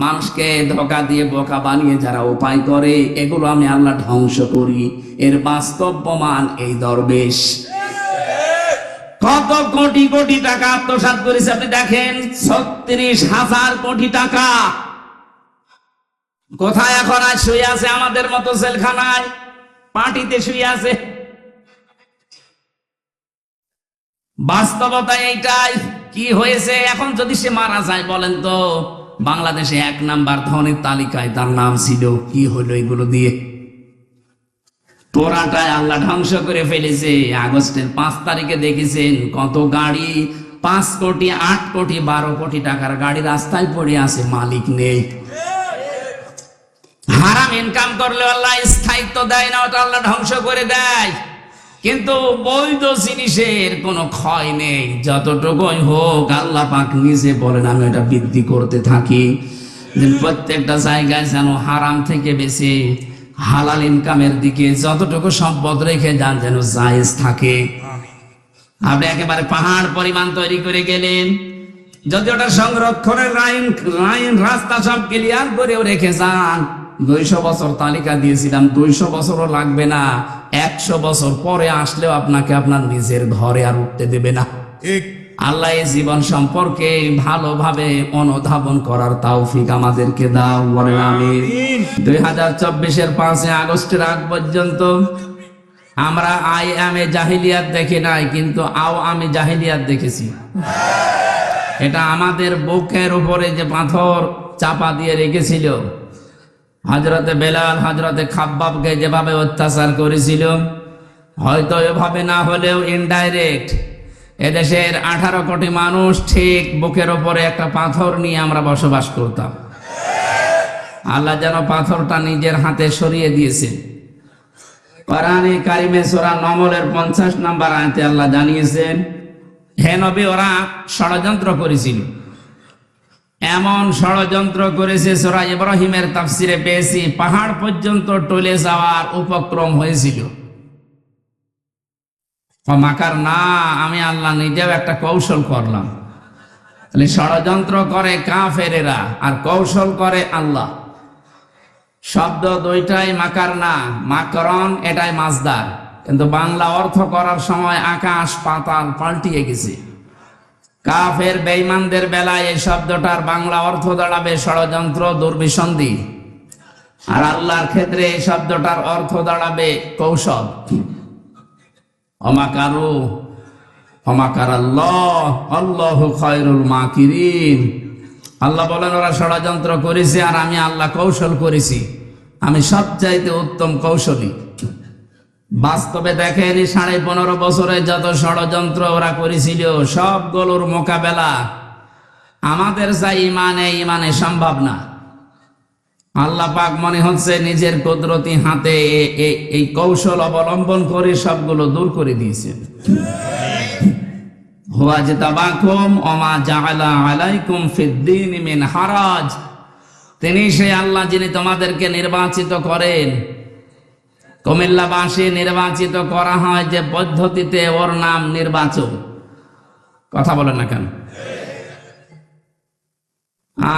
মানুষকে ধোঁকা দিয়ে বোকা বানিয়ে যারা উপায় করে, এগুলো আমি আল্লাহ ধ্বংস করি। এর বাস্তব প্রমাণ এই দরবেশ কত কোটি কোটি টাকা আত্মসাৎ করেছে আপনি দেখেন, 36,000 কোটি টাকা। কোথায় এখন আজ শুয়ে আছে? আমাদের মতো জেলখানায়, পার্টিতে শুয়ে আছে। বাস্তবতা এইটাই। কি হয়েছে এখন? যদি সে মারা যায়, বলেন তো, বাংলাদেশে 1 নাম্বার ধনের তালিকায় তার নাম ছিল। কি হলো এগুলো দিয়ে? পোড়াটাই আল্লাহ ধ্বংস করে ফেলেছে। আগস্টের 5 তারিখে দেখেছেন কত গাড়ি, 5 কোটি 8 কোটি 12 কোটি টাকার গাড়ি রাস্তায় পড়ে আছে, মালিক নেই। হারাম ইনকাম করলে আল্লাহ স্থায়িত্ব দেয় না, ওটা আল্লাহ ধ্বংস করে দেয়। কিন্তু বৈধ জিনিসের কোনো ক্ষয় নেই, যতটুকুই হোক আল্লাহ পাক নিজে বলেন আমি এটা বৃদ্ধি করতে থাকি। প্রত্যেকটা জায়গায় যেন হারাম থেকে বেশি হালাল ইনকামের দিকে যতটুকু সম্পদ রেখে যান যেন জায়েজ থাকে। আপনি একেবারে পাহাড় পরিমাণ তৈরি করে গেলেন, যদি ওটা সংরক্ষণের লাইন রাস্তা সব ক্লিয়ার করেও রেখে যান, 200 বছর তালিকা দিয়েছিলাম, 200 বছরও লাগবে না, 100 বছর পরে আসলেও আপনাকে আপনার নিজের ঘরে আর উঠতে দেবে না। আল্লাহ এই জীবন সম্পর্কে ভালোভাবে অনুধাবন করার তৌফিক আমাদেরকে দাও, বলেন আমিন। 2024-এর 5 আগস্টের আগ পর্যন্ত আমরা আই জাহিলিয়াত দেখি নাই, কিন্তু আমি জাহিলিয়াত দেখেছি। এটা আমাদের বুকের উপরে যে পাথর চাপা দিয়ে রেখেছিল, হযরতে বেলাল হযরতে খাব্বাবকে যেভাবে অত্যাচার করেছিল, হয়তো এভাবে না হলেও ইনডাইরেক্ট এদেশের 18 কোটি মানুষ ঠিক বুকের উপরে একটা পাথর নিয়ে আমরা বসবাস করতাম। আল্লাহ যেন পাথরটা নিজের হাতে সরিয়ে দিয়েছেন। কোরআনে কারিমে সূরা নমলের 50 নম্বর আয়াতে আল্লাহ জানিয়েছেন, হে নবী, ওরা ষড়যন্ত্র করেছিল, এমন ষড়যন্ত্র করেছে, সূরা ইব্রাহিমের তাফসিরে পেয়েছি, পাহাড় পর্যন্ত টলে যাওয়ার উপক্রম হয়েছিল। মাকার না, আমি আল্লাহ নিজেও একটা কৌশল করলাম। তাহলে ষড়যন্ত্র করে কাফেরেরা আর কৌশল করে আল্লাহ। শব্দ দুইটাই মাকার না, মাকরন এটাই মাজদার, কিন্তু বাংলা অর্থ করার সময় আকাশ পাতাল পাল্টিয়ে গেছে। কাফের বেঈমানদের বেলায় এই শব্দটার বাংলা অর্থ দাঁড়াবে ষড়যন্ত্র, দুর্বিসন্ধি, আর আল্লাহর ক্ষেত্রে এই শব্দটার অর্থ দাঁড়াবে কৌশল। অমাকারু অমাকার আল্লাহ আল্লাহু খায়রুল মাকিরিন। আল্লাহ বলেন ওরা ষড়যন্ত্র করেছে আর আমি আল্লাহ কৌশল করেছি, আমি সবচাইতে উত্তম কৌশলী। বাস্তবে দেখেন 15.5 বছরে যত ষড়যন্ত্র ওরা করেছিল, সবগুলোর মোকাবেলা আমাদের যা ইমানে সম্ভব না। আল্লাহ পাক মনে হচ্ছে নিজের কুদরতি হাতে এই কৌশল অবলম্বন করে সবগুলো দূর করে দিয়েছেন। হুয়া জিতাবাকুম ওমা জাআলা আলাইকুম ফিদ্দীন মিন হারাজ। তিনি সেই আল্লাহ যিনি তোমাদেরকে নির্বাচিত করেন। কুমিল্লাবাসী নির্বাচিত করা হয় যে পদ্ধতিতে, ওর নাম নির্বাচন। কথা বলেন না কেন?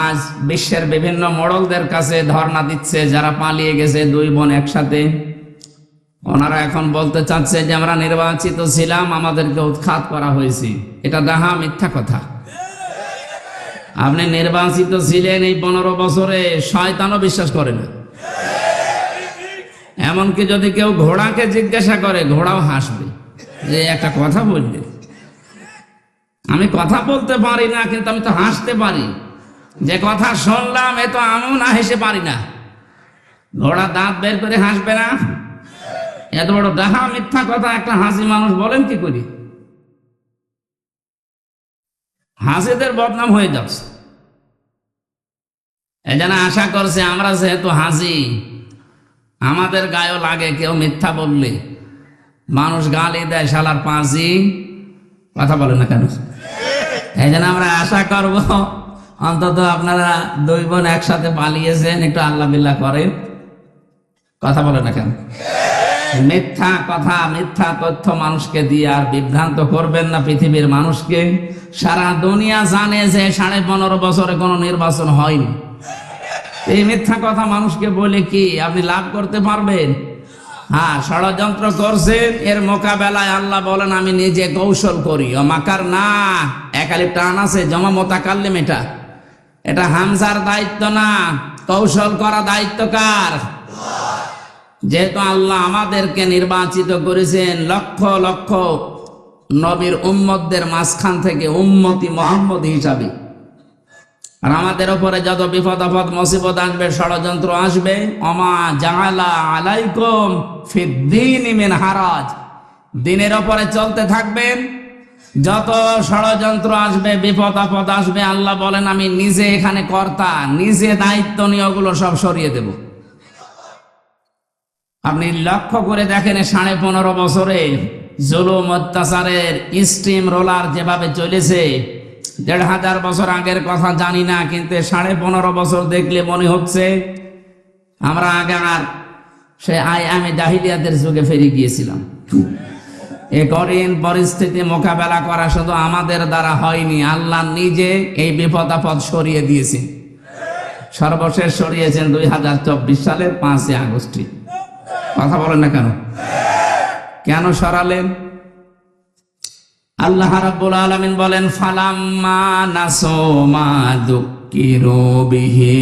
আজ বিশ্বের বিভিন্ন মোড়লদের কাছে ধর্ণা দিচ্ছে যারা পালিয়ে গেছে, 2 বোন একসাথে। ওনারা এখন বলতে চাচ্ছে যে আমরা নির্বাচিত ছিলাম, আমাদেরকে উৎখাত করা হয়েছে। এটা ডাহা মিথ্যা কথা। আপনি নির্বাচিত ছিলেন এই 15 বছরে, শয়তানও বিশ্বাস করে না। এমনকি যদি কেউ ঘোড়াকে জিজ্ঞাসা করে, ঘোড়াও হাসবে যে একটা কথা বলবে। আমি কথা বলতে পারি না, কিন্তু আমি তো হাসতে পারি। যে কথা শুনলাম এ তো আমিও না হেসে পারি না। ঘোড়া দাঁত বের করে হাসবে না? এত বড় ডাহা মিথ্যা কথা একটা হাসি মানুষ বলেন কি করি? হাসিদের বদনাম হয়ে যাচ্ছে। এই জন্য আশা করছে আমরা যেহেতু হাজি, আমাদের গায়েও লাগে কেউ মিথ্যা বললে। মানুষ গালি দেয়, শালার পাঁচি, কথা বলে না কেন? এই জন্য আমরা আশা করব অন্তত আপনারা দুই বোন একসাথে পালিয়েছেন, একটু আল্লাহ বিল্লাহ করেন, কথা বলে না কেন? মিথ্যা কথা, মিথ্যা তথ্য মানুষকে দিয়ে আর বিভ্রান্ত করবেন না পৃথিবীর মানুষকে। সারা দুনিয়া জানে যে 15.5 বছরে কোনো নির্বাচন হয়নি। এই মিথ্যা কথা মানুষকে বলে কি আপনি লাভ করতে পারবেন? হ্যাঁ, ষড়যন্ত্র করছেন, এর মোকাবেলায় আল্লাহ বলেন আমি নিজে কৌশল করি। ও মাকার না, একালিপ টান আছে জমা মোতাকাল্লিম, এটা হামজার দায়িত্ব না, কৌশল করা দায়িত্ব কার? যেহেতু আল্লাহ আমাদেরকে নির্বাচিত করেছেন লক্ষ লক্ষ নবীর উম্মতদের মাঝখান থেকে উম্মতি মুহাম্মদ হিসাবে, আর আমাদের উপরে যত বিপদ আপদ মুসিবত আসবে, ষড়যন্ত্র আসবে, ওমা জাআলা আলাইকুম ফিদ্দীনি মিন হারাজ, দিনের উপরে চলতে থাকবেন। যত ষড়যন্ত্র আসবে, বিপদ আপদ আসবে, আল্লাহ বলেন আমি নিজে এখানে কর্তা, নিজে দায়িত্ব নিয়ে ওগুলো সব সরিয়ে দেব। আপনি লক্ষ্য করে দেখেন 15.5 বছরে জুলুম অত্যাচারের স্টিম রোলার যেভাবে চলেছে, 1500 বছর আগের কথা জানি না, কিন্তু 15.5 বছর দেখলে মনে হচ্ছে আমরা আগে আর সে আমি জাহিলিয়াতের যুগে ফিরে গিয়েছিলাম। এই কঠিন পরিস্থিতি মোকাবেলা করা শুধু আমাদের দ্বারা হয়নি, আল্লাহ নিজে এই বিপদ আপদ সরিয়ে দিয়েছেন। সর্বশেষ সরিয়েছেন 2024 সালের 5 আগস্টে। কথা বলেন না কেন? কেন সরালেন? আল্লাহ রাব্বুল আলামিন বলেন ফালাম্মা নাসু মা যুকিরু বিহি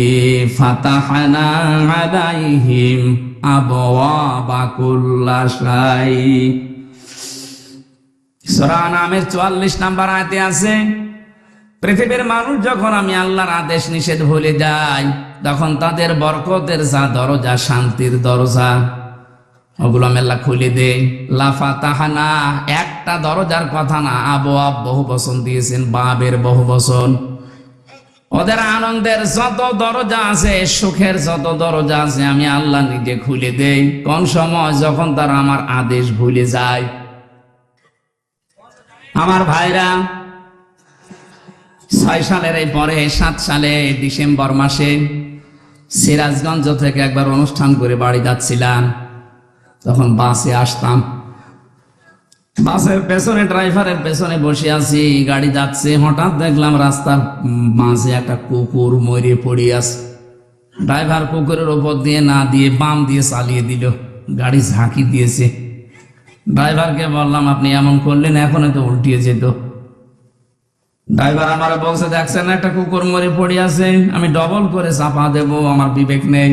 ফাতাহনা আলাইহিম আবওয়াবা কুল্লি শাই। সূরা নামের 44 নম্বর আয়াতে আছে, পৃথিবীর মানুষ যখন আমি আল্লাহর আদেশ নিষেধ ভুলে যায়, তখন তাদের বরকতের যা দরজা, শান্তির দরজা, ওগুলো আমি আল্লাহ খুলে দেই। লাফাতাহানা, একটা দরজার কথা না, আবওয়াব বহু বচন দিয়েছেন, বাবের বহু বচন। ওদের আনন্দের যত দরজা আছে, সুখের যত দরজা আছে, আমি আল্লাহ নিজে খুলে দেই। কোন সময়? যখন তারা আমার আদেশ ভুলে যায়। আমার ভাইরা, 6 সালের এই পরে 7 সালে ডিসেম্বর মাসে সিরাজগঞ্জ থেকে একবার অনুষ্ঠান করে বাড়ি যাচ্ছিলাম। তখন বাসে আসতাম, বাসের পেছনে ড্রাইভারের পেছনে বসে আছি, গাড়ি যাচ্ছে, হঠাৎ দেখলাম রাস্তার মাঝে একটা কুকুর মরে পড়ে আছে। ড্রাইভার কুকুরের উপর দিয়ে না দিয়ে বাম দিয়ে চালিয়ে দিল, গাড়ি ঝাঁকি দিয়েছে। ড্রাইভারকে বললাম আপনি এমন করলেন, এখন তো উল্টিয়ে যেত। ড্রাইভার আমার বলছে দেখছেন একটা কুকুর মরে পড়ে আছে, আমি ডবল করে চাপা দেব, আমার বিবেক নেই।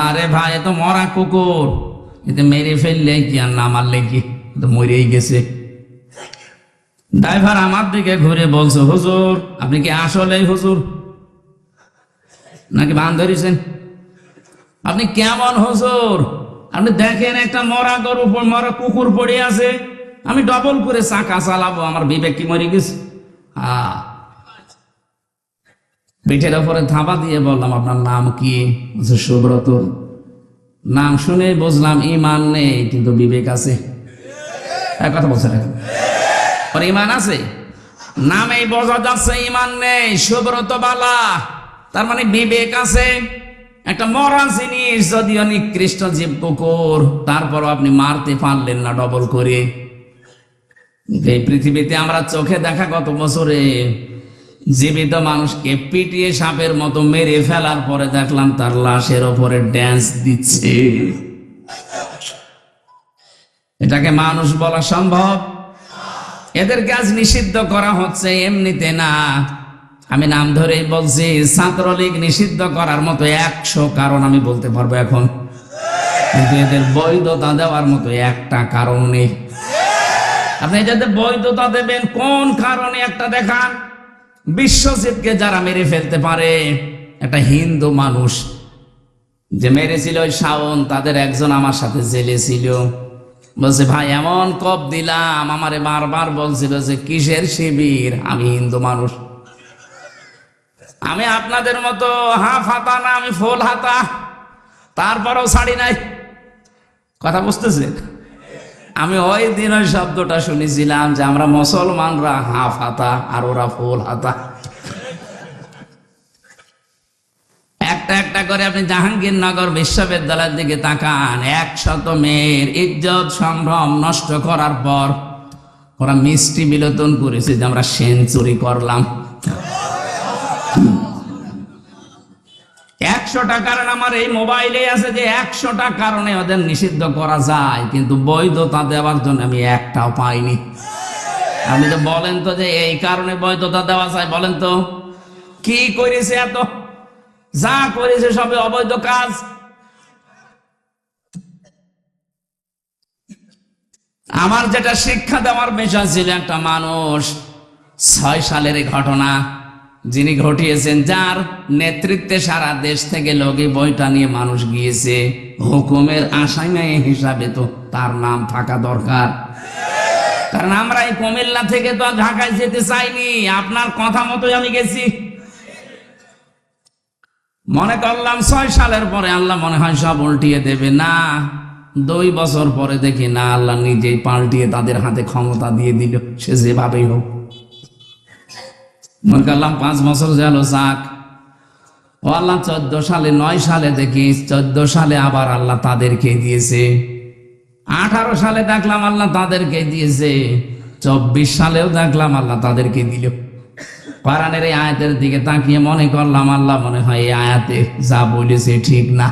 আরে ভাই, এ তো মরা কুকুর, এতে মেরে ফেললে কি আর না মারলে কি, তো মরেই গেছে। ড্রাইভার আমার দিকে ঘুরে বলছে হুজুর আপনি কি আসলেই হুজুর নাকি বান ধরেছেন? আপনি কেমন হুজুর? আপনি দেখেন একটা মরা গরু, মরা কুকুর পড়ে আছে, আমি ডবল করে চাকা চালাবো, আমার বিবেক কি মরে গেছে? পিঠের উপরে থাবা দিয়ে বললাম আপনার নাম কি? সুব্রত। নাম শুনে বুঝলাম ইমান নেই, কিন্তু বিবেক আছে। এক কথা বলছে না, ইমান আছে, নামেই বোঝা যাচ্ছে ইমান নেই। সুব্রত বালা, তার মানে বিবেক আছে। একটা মরা জিনিস, যদিও নিকৃষ্ট জীব কুকুর, তারপরও আপনি মারতে পারলেন না ডবল করে। এই পৃথিবীতে আমরা চোখে দেখা কত বছরে জীবিত মানুষকে পিটিয়ে সাপের মতো মেরে ফেলার পরে দেখলাম তার লাশের ওপরে ড্যান্স দিচ্ছে। এটাকে মানুষ বলা সম্ভব? এদের কাজ নিষিদ্ধ করা হচ্ছে এমনিতে না, আমি নাম ধরেই বলছি। ছাত্রলীগ নিষিদ্ধ করার মতো 100 কারণ আমি বলতে পারবো এখন, কিন্তু এদের বৈধতা দেওয়ার মতো একটা কারণ নেই। আপনি যাদের বৈধতা দেবেন কোন কারণে একটা দেখান। বিশ্বজিৎকে যারা মেরে ফেলতে পারে, একটা হিন্দু মানুষ যে মেরেছিল ওই শাওন, তাদের একজন আমার সাথে জেলে ছিল। বলছে ভাই এমন কপ দিলাম, আমারে বারবার বলছিল যে কিসের শিবির, আমি হিন্দু মানুষ। আমি আপনাদের মতো হাফ হাতা না, আমি ফুল হাতা, তারপরেও ছাড়ি নাই। কথা বুঝতেছেন? আমি ওই দিন ওই শব্দটা শুনেছিলাম যে আমরা মুসলমানরা হাফ হাতা আর ওরা ফুল হাতা। একটা একটা করে আপনি জাহাঙ্গীরনগর বিশ্ববিদ্যালয়ের দিকে তাকান, 100 মেয়ের ইজ্জত সম্ভ্রম নষ্ট করার পর ওরা মিষ্টি বিলোচন করেছে যে আমরা সেঞ্চুরি করলাম। 100টা কারণ আমার এই মোবাইলে আছে যে 100টা কারণে ওদের নিষিদ্ধ করা যায়, কিন্তু বৈধতা দেওয়ার জন্য আমি একটাও পাইনি। আপনি তো বলেন তো যে এই কারণে বৈধতা দেওয়া যায়, বলেন তো কি করেছে? এত যা করেছে সবে অবৈধ কাজ। আমার যেটা শিক্ষা দেওয়ার বিষয় ছিল, একটা মানুষ 6 সালের এই ঘটনা যিনি ঘটিয়েছেন, যার নেতৃত্বে সারা দেশ থেকে লোকে বইটা নিয়ে মানুষ গিয়েছে, হুকুমের আসামি হিসাবে তো তার নাম থাকা দরকার। কারণ আমরা এই কুমিল্লা থেকে তো ঢাকায় যেতে চাইনি, আপনার কথা মতোই আমি গেছি। মনে করলাম 6 সালের পরে আল্লাহ মনে হয় সব উল্টিয়ে দেবে, না 2 বছর পরে দেখি না, আল্লাহ নিজেই পাল্টিয়ে তাদের হাতে ক্ষমতা দিয়ে দিল, সে যেভাবেই হোক। মনে করলাম 5 বছর গেল যাক, ও আল্লাহ 14 সালে 9 সালে দেখি 14 সালে আবার আল্লাহ তাদেরকে দিয়েছে, 18 সালে দেখলাম আল্লাহ তাদেরকে দিয়েছে, 24 সালেও দেখলাম আল্লাহ তাদেরকে দিল। কোরআনের এই আয়াতের দিকে তাকিয়ে মনে করলাম আল্লাহ মনে হয় এই আয়াতে যা বলেছে ঠিক না।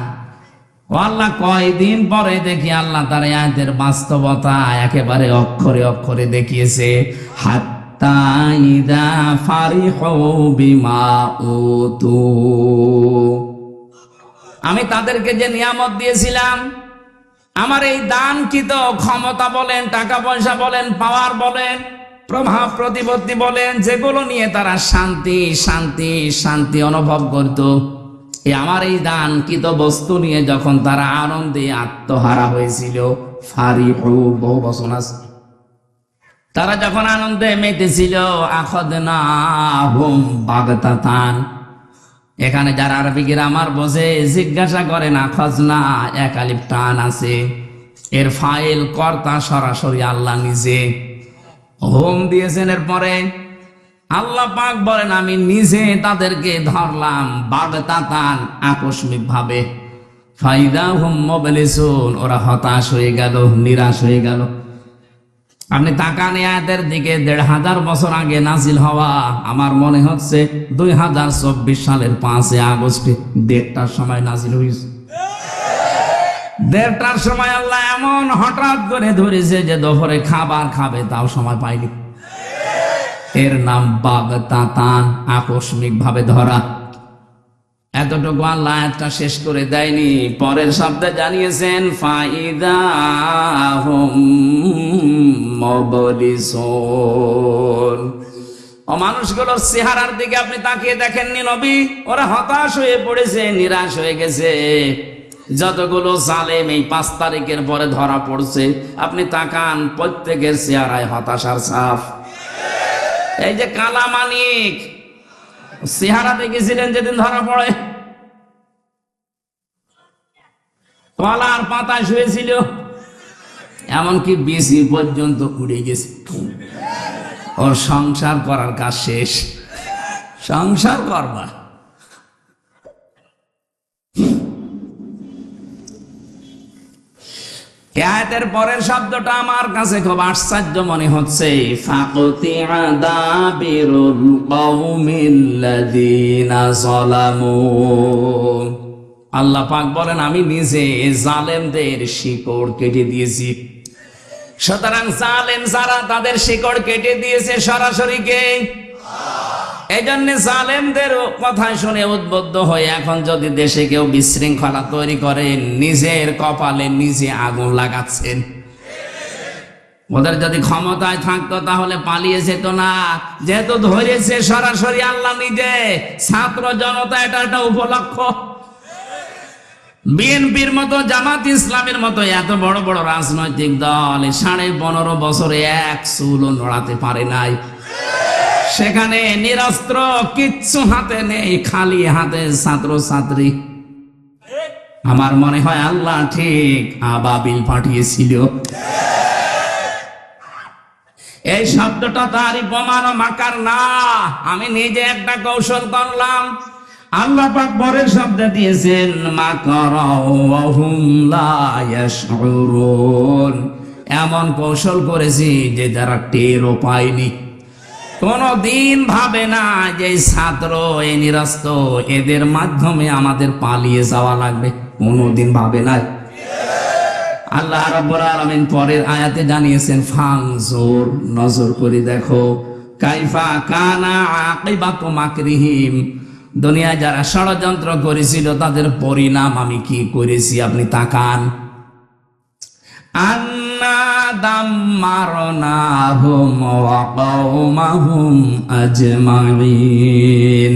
ও আল্লাহ কয়দিন পরে দেখি আল্লাহ তার এই আয়াতের বাস্তবতা একেবারে অক্ষরে অক্ষরে দেখিয়েছে। হাত্তা ইযা ফারিহু বিমা উতু, আমি তাদেরকে যে নিয়ামত দিয়েছিলাম, আমার এই দানকৃত ক্ষমতা বলেন, টাকা পয়সা বলেন, পাওয়ার বলেন, প্রভাব প্রতিপত্তি বলেন, যেগুলো নিয়ে তারা শান্তি শান্তি শান্তি অনুভব করত, আমার এই দানকৃত বস্তু নিয়ে যখন তারা আনন্দে আত্মহারা হয়েছিল, ফারিহু বহু বচন আছে, তারা যখন আনন্দে মেতেছিল, আখাযনাহুম বাগতাতান। এখানে যারা আরবি গ্রামার বোঝে জিজ্ঞাসা করেন, আখাযনা এক আলিফ টান আছে, এর ফাইল কর্তা সরাসরি আল্লাহ নিজে, হোম দিয়েছেন। এরপরে আল্লাহ পাক বলেন আমি নিজে তাদেরকে ধরলাম বাগতাতান, আকস্মিক ভাবে, ফাইদা হুম মুবলিসুন, ওরা হতাশ হয়ে গেল, নিরাশ হয়ে গেল। আপনি তাকান আয়াতের দিকে, 1500 বছর আগে নাজিল হওয়া, আমার মনে হচ্ছে 2024 সালের 5 আগস্টে 1:30টার সময় নাজিল হয়েছে। 1:30টার সময় আল্লাহ এমন হঠাৎ করে ধরেছে যে দুপুরে খাবার খাবে তাও সময় পাইনি। এর নাম বাগতাতান, আকস্মিক ভাবে ধরা। এতটুকু আল্লাহ আয়াতটা শেষ করে দেয়নি, পরের শব্দে জানিয়েছেন ফাইদা হুম মুবলিসুন। ও মানুষগুলোর চেহারার দিকে আপনি তাকিয়ে দেখেননি নবী? ওরা হতাশ হয়ে পড়েছে, নিরাশ হয়ে গেছে। যতগুলো জালেম এই 5 তারিখের পরে ধরা পড়ছে, আপনি তাকান, প্রত্যেকের চেহারায় হতাশার ছাপ। এই যে কালা মানিক চেহারা দেখেছিলেন যেদিন ধরা পড়ে, কলার পাতা শুয়েছিল, এমনকি বিসি পর্যন্ত উড়ে গেছে। ওর সংসার করার কাজ শেষ, সংসার করবা। আয়াতের পরের শব্দটা আমার কাছে খুব আশ্চর্য মনে হচ্ছে, ফাকুতিআ দাবিরুল কওমিল্লাযীনা যালামু। আল্লাহ পাক বলেন আমি নিজে জালেমদের শিকড় কেটে দিয়েছি। সুতরাং জালেম যারা, তাদের শিকড় কেটে দিয়েছে সরাসরি কে? এই জন্য জালেমদের কথা শুনে উদ্বুদ্ধ হয়ে এখন যদি দেশে কেউ বিশৃঙ্খলা তৈরি করে, নিজের কপালে নিজে আগুন লাগাচ্ছেন। ওদের যদি ক্ষমতায় থাকতো তাহলে পালিয়ে যেত না, যেহেতু ধরেছে সরাসরি আল্লাহ নিজে। ছাত্র জনতা এটা একটা উপলক্ষ। বিএনপির মতো, জামাত ইসলামের মতো এত বড় বড় রাজনৈতিক দল 15.5 বছরে এক চুলও নড়াতে পারে নাই। সেখানে নিরস্ত্র, কিচ্ছু হাতে নেই, খালি হাতে ছাত্র ছাত্রী। আমার মনে হয় আল্লাহ ঠিক আবাবিল পাঠিয়েছিল। এই শব্দটা তারই প্রমাণ, মাকার না। আমি নিজে একটা কৌশল করলাম। আল্লাহ পাক পরের শব্দ দিয়েছেন মাকারাও ওয়া হুম লা ইয়াশউরুন। এমন কৌশল করেছি যে যারা টেরও পায়নি। কোনদিন ভাবে না যে ছাত্র এই নিরস্ত, এদের মাধ্যমে আমাদের পালিয়ে যাওয়া লাগবে, কোনদিন ভাবে না। আল্লাহ রাব্বুল আলামিন পরের আয়াতে জানিয়েছেন ফানজুর, নজর করে দেখো, কাইফা কানা আকিবাতু মাকরিহিম, দুনিয়ায় যারা ষড়যন্ত্র করেছিল তাদের পরিণাম আমি কি করেছি আপনি তাকান। আন্না দাম্মারনাহুম ওয়া কওমাহুম আজমাইন।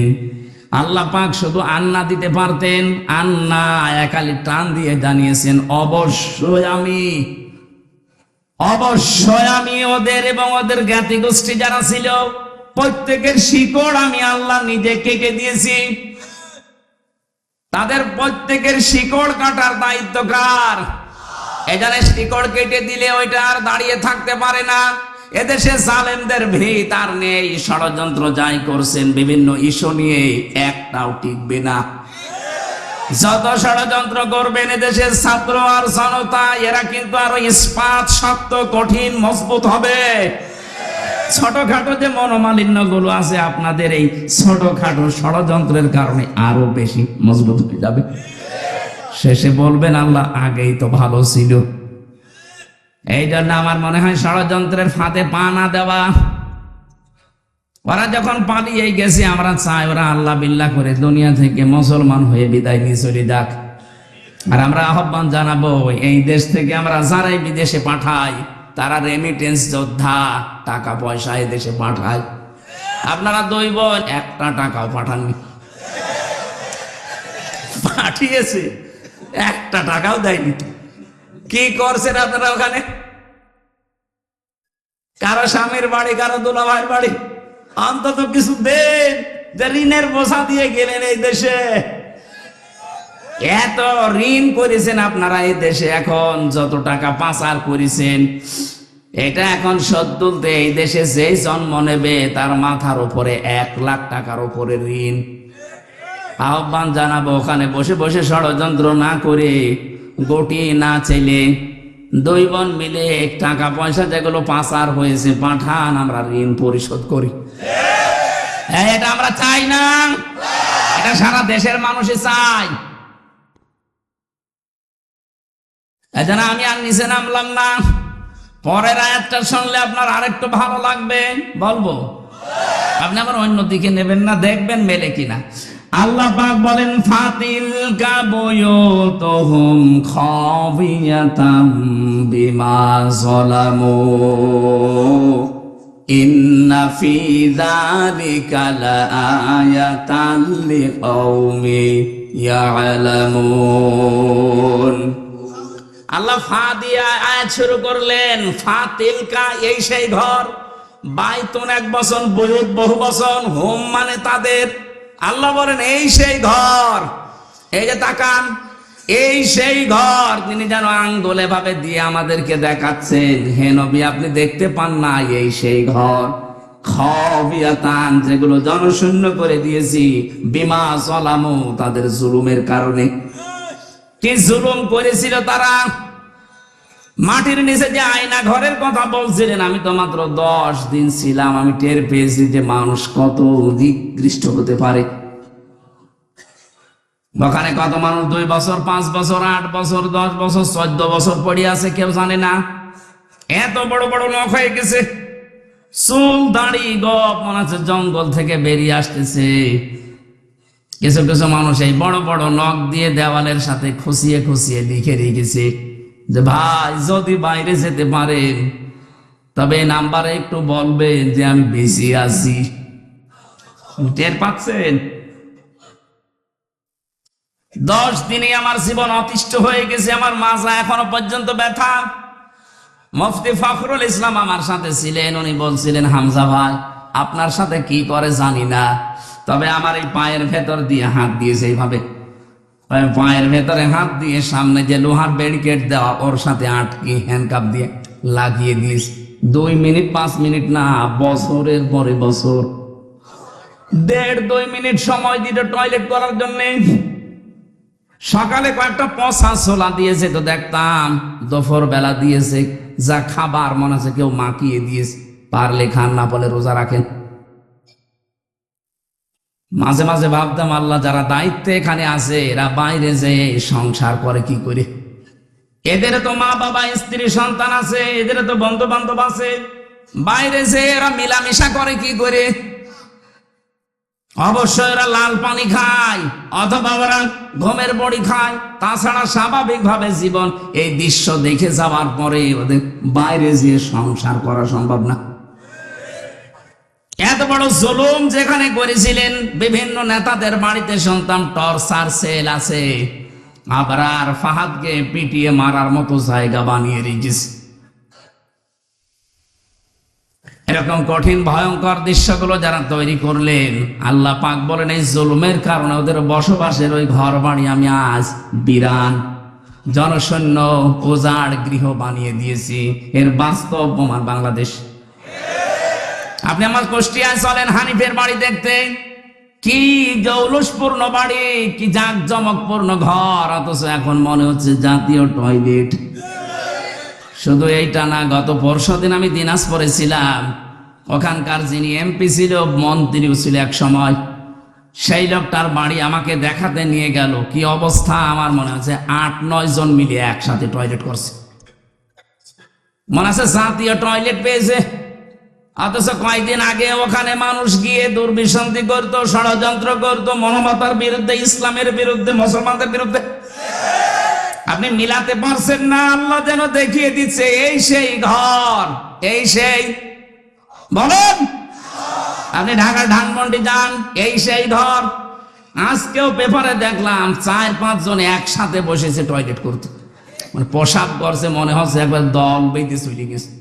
আল্লাহ পাক শুধু আন্না দিতে পারতেন, আন্না একালি টান দিয়ে জানিয়েছেন অবশ্যই আমি ওদের এবং ওদের জ্ঞাতি গোষ্ঠী যারা ছিল প্রত্যেকের শিকড় আমি আল্লাহ নিজে কেটে দিয়েছি। তাদের প্রত্যেকের শিকড় কাটার দায়িত্ব কার? এখানে শিকড় কেটে দিলে ওইটা আর দাঁড়িয়ে থাকতে পারে না। এদেশে জালেমদের ভিত আর নেই, ষড়যন্ত্র যাই করছেন বিভিন্ন ইস্যু নিয়ে একটাও টিকবে না। যত ষড়যন্ত্র করবেন এদেশের ছাত্র আর জনতা, এরা কিন্তু আরো ইস্পাত শক্ত কঠিন মজবুত হবে। ছোটখাটো যে মনোমালিন্য গুলো আছে আপনাদের, এই ছোটখাটো ষড়যন্ত্রের কারণে আরো বেশি মজবুত হয়ে যাবে। শেষে বলবেন আল্লাহ আগেই তো ভালো ছিল। এই জন্য আমার মনে হয় ষড়যন্ত্রের ফাঁদে পা না দেওয়া। ওরা যখন পালিয়ে গেছে, আমরা চাই ওরা আল্লাহ বিল্লাহ করে দুনিয়া থেকে মুসলমান হয়ে বিদায় নিয়ে চলে যাক। আর আমরা আহ্বান জানাবো, এই দেশ থেকে আমরা যারাই বিদেশে পাঠাই তারা রেমিটেন্স যোদ্ধা, টাকা পয়সা এই দেশে পাঠায়। আপনারা দুই বোন একটা টাকাও পাঠাননি, পাঠিয়েছে একটা টাকাও দেয়নি। কি করছেন আপনারা ওখানে? কারো স্বামীর বাড়ি, কারো দুলাভাইয়ের বাড়ি, অন্তত কিছু দেন। যে ঋণের বোঝা দিয়ে গেলেন এই দেশে, এত ঋণ করেছেন আপনারা এই দেশে, এখন যত টাকা পাচার করেছেন এটা এখন শোধ তুলতে এই দেশে যেই জন্ম নেবে তার মাথার উপরে 1 লাখ টাকার উপরে ঋণ। আহ্বান জানাবো, ওখানে বসে বসে ষড়যন্ত্র না করে, গোটি না চাইলে দুই বোন মিলে টাকা পয়সা যেগুলো পাচার হয়েছে পাঠান, আমরা ঋণ পরিশোধ করি। এটা আমরা চাই না, এটা সারা দেশের মানুষই চায়। এজন্য আমি আর নিচে নামলাম না। পরের আয়াতটা শুনলে আপনার আরেকটু ভালো লাগবে, বলবো। আপনি আবার অন্য দিকে নেবেন না, দেখবেন মেলে কিনা। আল্লাহ পাক বলেন ফাতিলকা বুয়ুতুহুম খাবিয়াতাম বিমা যালামু ইন্না ফি যালিকা লাআয়াতান লিকাউমি ইয়ালামুন। আল্লাহ ফা দিয়ে আয়াত শুরু করলেন। ফাতিলকা এই সেই ঘর, বাইতুন এক বচন, বুয়ুত বহু বচন, হুম মানে তাদের। আল্লাহ বলেন এই সেই ঘর, এই যে তাকান, এই সেই ঘর। তিনি যেন আঙ্গুলে ভাবে দিয়ে আমাদেরকে দেখাচ্ছেন, হে নবী আপনি দেখতে পান না, এই সেই ঘর। খাবিয়াতান, যেগুলো জনশূন্য করে দিয়েছি, বিমা যালামু, তাদের জুলুমের কারণে। কি জুলুম করেছিল তারা? মাটির নিচে যে আয়না ঘরের কথা বলছিলেন, আমি তো মাত্র 10 দিন ছিলাম, আমি টের পেয়েছি যে মানুষ কত নিকৃষ্ট হতে পারে। ওখানে কত মানুষ 2 বছর, 5 বছর, 8 বছর, 10 বছর, 14 বছর পড়ে আছে, কেউ জানে না। এত বড় বড় নখ হয়ে গেছে, চুল দাড়ি গপ মনে হচ্ছে জঙ্গল থেকে বেরিয়ে আসতেছে। কিছু কিছু মানুষ এই বড় বড় নখ দিয়ে দেওয়ালের সাথে খুশিয়ে খুশিয়ে লিখে রেখেছে যে ভাই যদি বাইরে যেতে পারেন তবে নাম্বারে একটু বলবেন যে আমি বেশি আছি। টের পাচ্ছেন? 10 দিনে আমার জীবন অতিষ্ঠ হয়ে গেছে, আমার মাজা এখনো পর্যন্ত ব্যথা। মুফতি ফখরুল ইসলাম আমার সাথে ছিলেন, উনি বলছিলেন হামজা ভাই আপনার সাথে কি করে জানি না, তবে আমার এই পায়ের ভেতর দিয়ে হাত দিয়েছে এইভাবে, পায়ের ভেতরে হাত দিয়ে সামনে যে লোহার ব্যারিকেড দেওয়া ওর সাথে আটকে হ্যান্ডকাপ দিয়ে লাগিয়ে দিয়েছে। 2 মিনিট 5 মিনিট না, বছরের পরে বছর 1.5-2 মিনিট সময় দিল টয়লেট করার জন্য। সকালে কয়েকটা পচা ছোলা দিয়েছে তো দেখতাম, দুপুর বেলা দিয়েছে যা খাবার মনে আছে কেউ মাখিয়ে দিয়েছে, পারলে খান না বলে রোজা রাখেন। মাঝে মাঝে ভাবতাম আল্লাহ যারা দায়িত্বে এখানে আছে এরা বাইরে যে সংসার করে কি করে, এদের তো মা বাবা স্ত্রী সন্তান আছে, এদের তো বন্ধু বান্ধব আছে, বাইরে যে এরা মিলামিশা করে কি করে। অবশ্যই এরা লাল পানি খায় অথবা ওরা ঘুমের বড়ি খায়, তাছাড়া স্বাভাবিকভাবে জীবন এই দৃশ্য দেখে যাওয়ার পরে ওদের বাইরে যে সংসার করা সম্ভব না। এত বড় জুলুম যেখানে করেছিলেন, বিভিন্ন নেতাদের বাড়িতে শুনতাম টর্চার সেল আছে, আবরার ফাহাদকে পিটিয়ে মারার মতো জায়গা বানিয়ে রেখেছে। এরকম কঠিন ভয়ঙ্কর দৃশ্যগুলো যারা তৈরি করলেন, আল্লাহ পাক বলেন এই জুলুমের কারণে ওদের বসবাসের ওই ঘর বাড়ি আমি আজ বিরান জনশূন্য উজাড় গৃহ বানিয়ে দিয়েছি। এর বাস্তব প্রমাণ বাংলাদেশ। আপনি আমার কুষ্টিয়ায় চলেন হানিফের বাড়ি দেখতে, কি জৌলুসপূর্ণ বাড়ি, কি জাঁকজমকপূর্ণ ঘর, অথচ এখন মনে হচ্ছে জাতীয় টয়লেট। শুধু এইটা না, গত পরশুদিন আমি দিনাজপুরে ছিলাম, ওখানকার যিনি এমপি ছিল, মন্ত্রীও ছিল এক সময়, সেই লোকটার বাড়ি আমাকে দেখাতে নিয়ে গেল। কি অবস্থা, আমার মনে হচ্ছে 8-9 জন মিলে একসাথে টয়লেট করছে, মনে আছে জাতীয় টয়লেট পেয়েছে। অথচ কয়েকদিন আগে ওখানে মানুষ গিয়ে দুর্বিসন্ধি করতো, ষড়যন্ত্র করতো মানবতার বিরুদ্ধে, ইসলামের বিরুদ্ধে, মুসলমানদের বিরুদ্ধে। আপনি মিলাতে পারছেন না, আল্লাহ যেন দেখিয়ে দিচ্ছে এই সেই ঘর, এই সেই, বলেন আপনি ঢাকার ধানমন্ডি যান, এই সেই ঘর। আজকেও পেপারে দেখলাম 4-5 জন একসাথে বসেছে টয়লেট করতে, মানে পোশাক করছে, মনে হচ্ছে একবার দল বেঁধে চলে গেছে।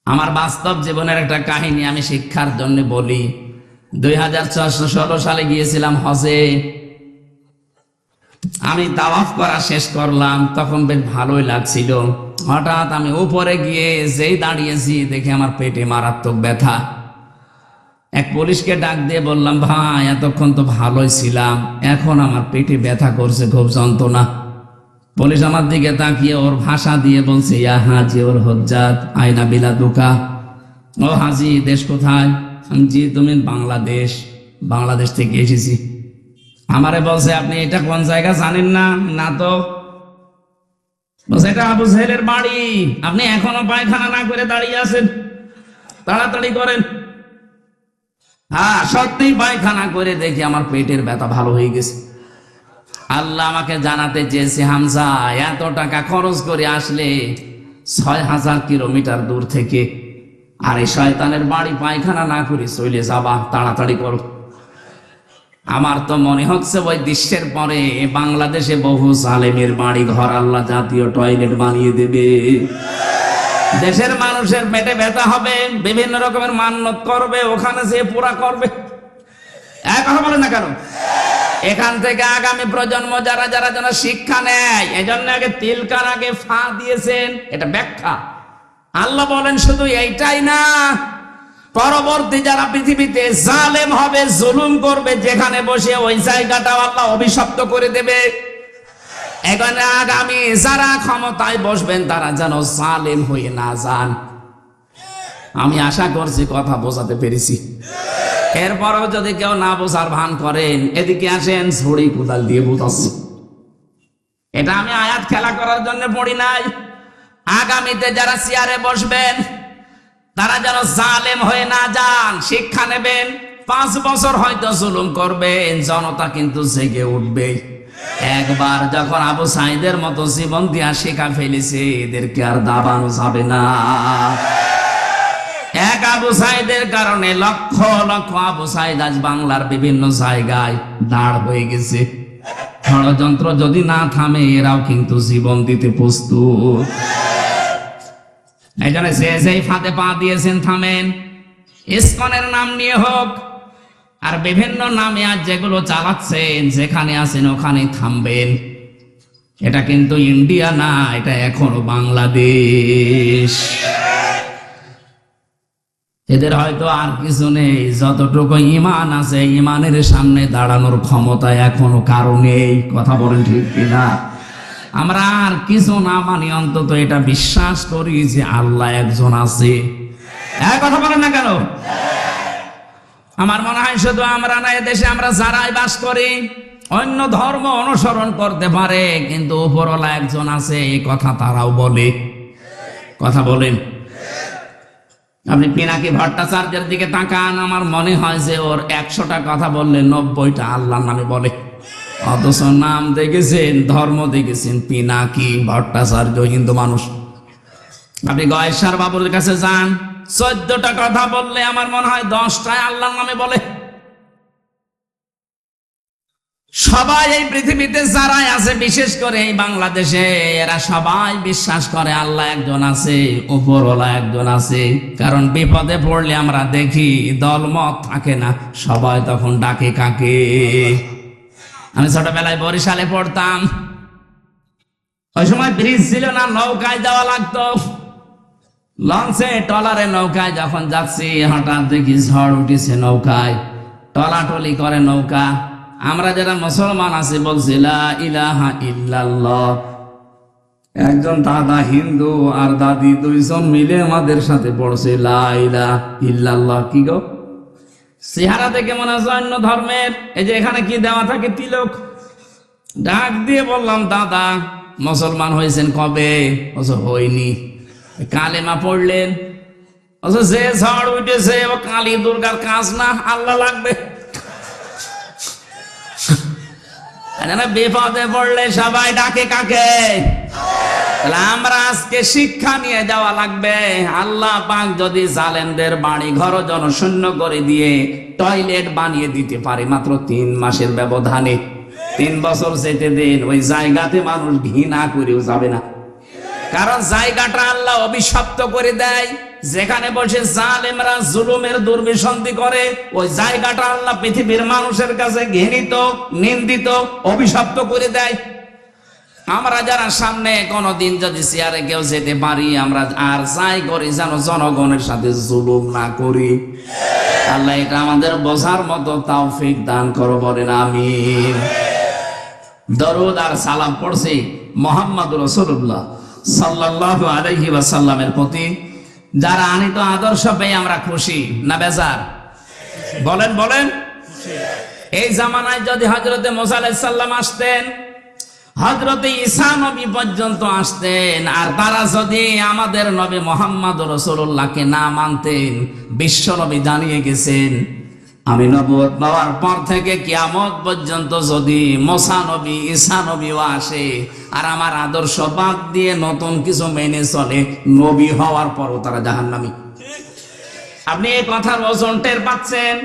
আমার বাস্তব জীবনের একটা কাহিনী আমি শিক্ষার জন্য বলি। 2016 সালে গিয়েছিলাম হজে। আমি তাওয়াফ করা শেষ করলাম, তখন বেশ ভালোই লাগছিল। হঠাৎ আমি উপরে গিয়ে যেই দাঁড়িয়েছি দেখি আমার পেটে মারাত্মক ব্যথা। এক পুলিশকে ডাক দিয়ে বললাম, ভাই এতক্ষণ তো ভালোই ছিলাম, এখন আমার পেটে ব্যথা করছে, খুব যন্ত্রণা। পুলিশ আমার দিকে তাকিয়ে ওর ভাষা দিয়ে বলছে, ইয়া হাজি ওর হজ্জাত আয়না বিলা দুকা। ও হাজি, দেশ কোথায়? জি তুমি বাংলাদেশ। বাংলাদেশ থেকে এসেছি। আমারে বলছে, আপনি এটা কোন জায়গা জানেন না? না তো। বলছে, এটা আবু জেহেলের বাড়ি, আপনি এখনো পায়খানা না করে দাঁড়িয়ে আছেন, তাড়াতাড়ি করেন। হ্যাঁ সত্যি পায়খানা করে দেখি আমার পেটের ব্যথা ভালো হয়ে গেছে। আল্লাহ আমাকে জানাতে চেয়েছে, হামজা এত টাকা খরচ করে আসলে 6000 কিলোমিটার দূর থেকে, আর এই শয়তানের বাড়ি পায়খানা না করে চলে যাবা, তাড়াতাড়ি করো। আমার তো মনে হচ্ছে ওই দৃশ্যের পরে বাংলাদেশে বহু জালেমের বাড়ি ঘর আল্লাহ জাতীয় টয়লেট বানিয়ে দেবে। দেশের মানুষের পেটে ব্যথা হবে, বিভিন্ন রকমের মান্যত করবে, ওখানে যে পুরা করবে। এক কথা বলে না কেন? এখান থেকে আগামী প্রজন্ম যারা যারা যেন শিক্ষা নেয়, এজন্য আগে তিলকার আগে ফা দিয়েছেন, এটা ব্যাখ্যা। আল্লাহ বলেন শুধু এইটাই না, পরবর্তী যারা পৃথিবীতে জালেম হবে, জুলুম করবে, যেখানে বসে ওই জায়গাটা আল্লাহ অভিশপ্ত করে দেবে। এখানে আগামী যারা ক্ষমতায় বসবেন তারা যেন জালেম হয়ে না যান। আমি আশা করছি কথা বোঝাতে পেরেছি। এরপরেও যদি কেউ না বোঝার ভান করেন, এদিকে আসেন, ছড়ি কোদাল দিয়ে বোঝাচ্ছি। এটা আমি আয়াত খেলা করার জন্য পড়ি নাই। আগামীতে যারা চেয়ারে বসবেন তারা যেন জালেম হয়ে না যান, শিক্ষা নেবেন। 5 বছর হয়তো জুলুম করবেন, জনতা কিন্তু জেগে উঠবে। একবার যখন আবু সাইদের মতো জীবন দিয়া শিখা ফেলেছে, এদেরকে আর দাবানো যাবে না। এক আবু সাইদের কারণে লক্ষ লক্ষ আবু সাইদ আজ বাংলার বিভিন্ন জায়গায় দাঁড় হয়ে গেছে। ষড়যন্ত্র যদি না থামে, এরাও কিন্তু জীবন দিতে প্রস্তুত। এই জন্য যেই ফাঁদে পা দিয়েছেন থামেন। ইসকনের নাম নিয়ে হোক আর বিভিন্ন নামে আজ যেগুলো চালাচ্ছেন, যেখানে আছেন ওখানে থামবেন। এটা কিন্তু ইন্ডিয়া না, এটা এখনো বাংলাদেশ। এদের হয়তো আর কিছু নেই, যতটুকু ইমান আছে ইমানের সামনে দাঁড়ানোর ক্ষমতা এখনো কারো নেই। কথা বলেন ঠিক কিনা? আমরা আর কিছু না মানি, অন্তত এটা বিশ্বাস করি যে আল্লাহ একজন আছে। কথা বলেন না কেন? আমার মনে হয় শুধু আমরা না, এদেশে আমরা যারাই বাস করি অন্য ধর্ম অনুসরণ করতে পারে, কিন্তু উপরওয়ালা একজন আছে এই কথা তারাও বলে। কথা বলেন। আপনি পিনাকি ভট্টাচার্যের দিকে তাকান, আমার মনে হয় যে ওর 100টা কথা বললে 90টা আল্লাহর নামে বলে, অথচ নাম দেখেছেন, ধর্ম দেখেছেন পিনাকি ভট্টাচার্য, হিন্দু মানুষ। আপনি গয়েশ্বর বাবুর কাছে যান, 14টা কথা বললে আমার মনে হয় 10টায় আল্লাহর নামে বলে। সবাই এই পৃথিবীতে যারাই আছে, বিশেষ করে এই বাংলাদেশে, এরা সবাই বিশ্বাস করে আল্লাহ একজন আছে, উপরওয়ালা একজন আছে। কারণ বিপদে পড়লে আমরা দেখি দলমত থাকে না, সবাই তখন ডাকে কাকে? আমি ছোটবেলায় বরিশালে পড়তাম, ওই সময় ব্রিজ ছিল না, নৌকায় যাওয়া লাগতো। লঞ্চে ট্রলারে নৌকায় যখন যাচ্ছি, হঠাৎ দেখি ঝড় উঠেছে নৌকায়, টলাটলি করে নৌকা। আমরা যারা মুসলমান আছি বলছি লা ইলাহা ইল্লাল্লাহ। একজন দাদা হিন্দু আর দাদি দুইজন মিলে আমাদের সাথে পড়ছে লা ইলাহা ইল্লাল্লাহ। কি গো, চেহারা দেখে মনে হয় অন্য ধর্মের। এই যে এখানে কি দেওয়া থাকে, তিলক। ডাক দিয়ে বললাম, দাদা মুসলমান হয়েছেন কবে? হইনি। কালেমা পড়লেন? যে ঝড় উঠেছে ও কালী দুর্গার কাজ না, আল্লাহ লাগবে। বিপদে পড়লে সবাই ডাকে কাকে? আমরা আজকে শিক্ষা নিয়ে যাওয়া লাগবে। আল্লাহ পাক যদি জালেমদের বাড়ি ঘর জনশূন্য করে দিয়ে টয়লেট বানিয়ে দিতে পারে মাত্র 3 মাসের ব্যবধানে, 3 বছর যেতে দিন, ওই জায়গাতে মানুষ ঘৃণা করেও যাবে না। কারণ জায়গাটা আল্লাহ অভিশপ্ত করে দেয়। যেখানে বসে জালেমরা জুলুমের দুর্বিসন্ধি করে, ওই জায়গাটা আল্লাহ পৃথিবীর মানুষের কাছে ঘৃণিত, নিন্দিত, অভিশপ্ত করে দেয়। আমরা যারা সামনে কোনদিন যদি চেয়ারে কেউ যেতে পারি, আমরা আর যাই করি যেন জনগণের সাথে জুলুম না করি। আল্লাহ এটা আমাদের বোঝার মতো তৌফিক দান করো, বলেন আমিন। দরুদ আর সালাম পড়ছি মুহাম্মদ রাসূলুল্লাহ সাল্লাল্লাহু আলাইহি ওয়াসাল্লামের প্রতি। যারা আনিত আদর্শ পেয়ে আমরা খুশি না বেজার? বলেন বলেন। এই জামানায় যদি হযরতে মুসা আলাইহিস সালাম আসতেন, হযরতে ঈসা নবী পর্যন্ত আসতেন, আর তারা যদি আমাদের নবী মুহাম্মদ রাসূলুল্লাহকে না মানতেন, বিশ্ব নবী জানিয়ে গেছেন আমি নবুয়ত পাওয়ার পর থেকে কিয়ামত পর্যন্ত যদি মুসা নবী ঈসা নবীও আসে আর আমার আদর্শ বাদ দিয়ে নতুন কিছু মেনে চলে, নবী হওয়ার পরও তারা জাহান্নামী। আপনি এই কথার ওজন টের পাচ্ছেন?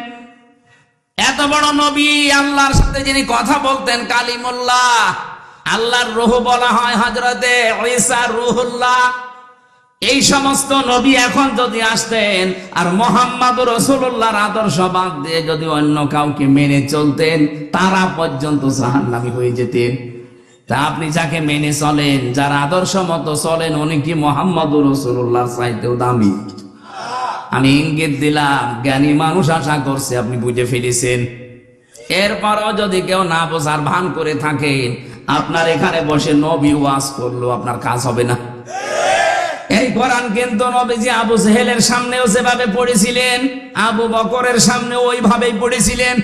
এত বড় নবী, আল্লাহর সাথে যিনি কথা বলতেন কালিমুল্লাহ, আল্লাহর রূহ বলা হয় হযরতে ঈসা রূহুল্লাহ। এই সমস্ত নবী এখন যদি আসতেন আর মুহাম্মদ রাসূলুল্লাহর আদর্শ বাদ দিয়ে যদি অন্য কাউকে মেনে চলতেন, তারা পর্যন্ত জাহান্নামী হয়ে যেতেন। তা আপনি যাকে মেনে চলেন, যার আদর্শ মতো চলেন, উনি কি মুহাম্মদ রাসূলুল্লাহর চাইতেও দামি? আমি ইঙ্গিত দিলাম, জ্ঞানী মানুষ আশা করছে আপনি বুঝে ফেলেছেন। এরপরও যদি কেউ না বোঝার ভান করে থাকেন, আপনার এখানে বসে নবী ওয়াজ করলো আপনার কাজ হবে না। এই কোরআন কিন্তু নবীজি আবু জেহেলের সামনেও যেভাবে পড়েছিলেন, আবু বকরের সামনেও ওইভাবেই পড়েছিলেন।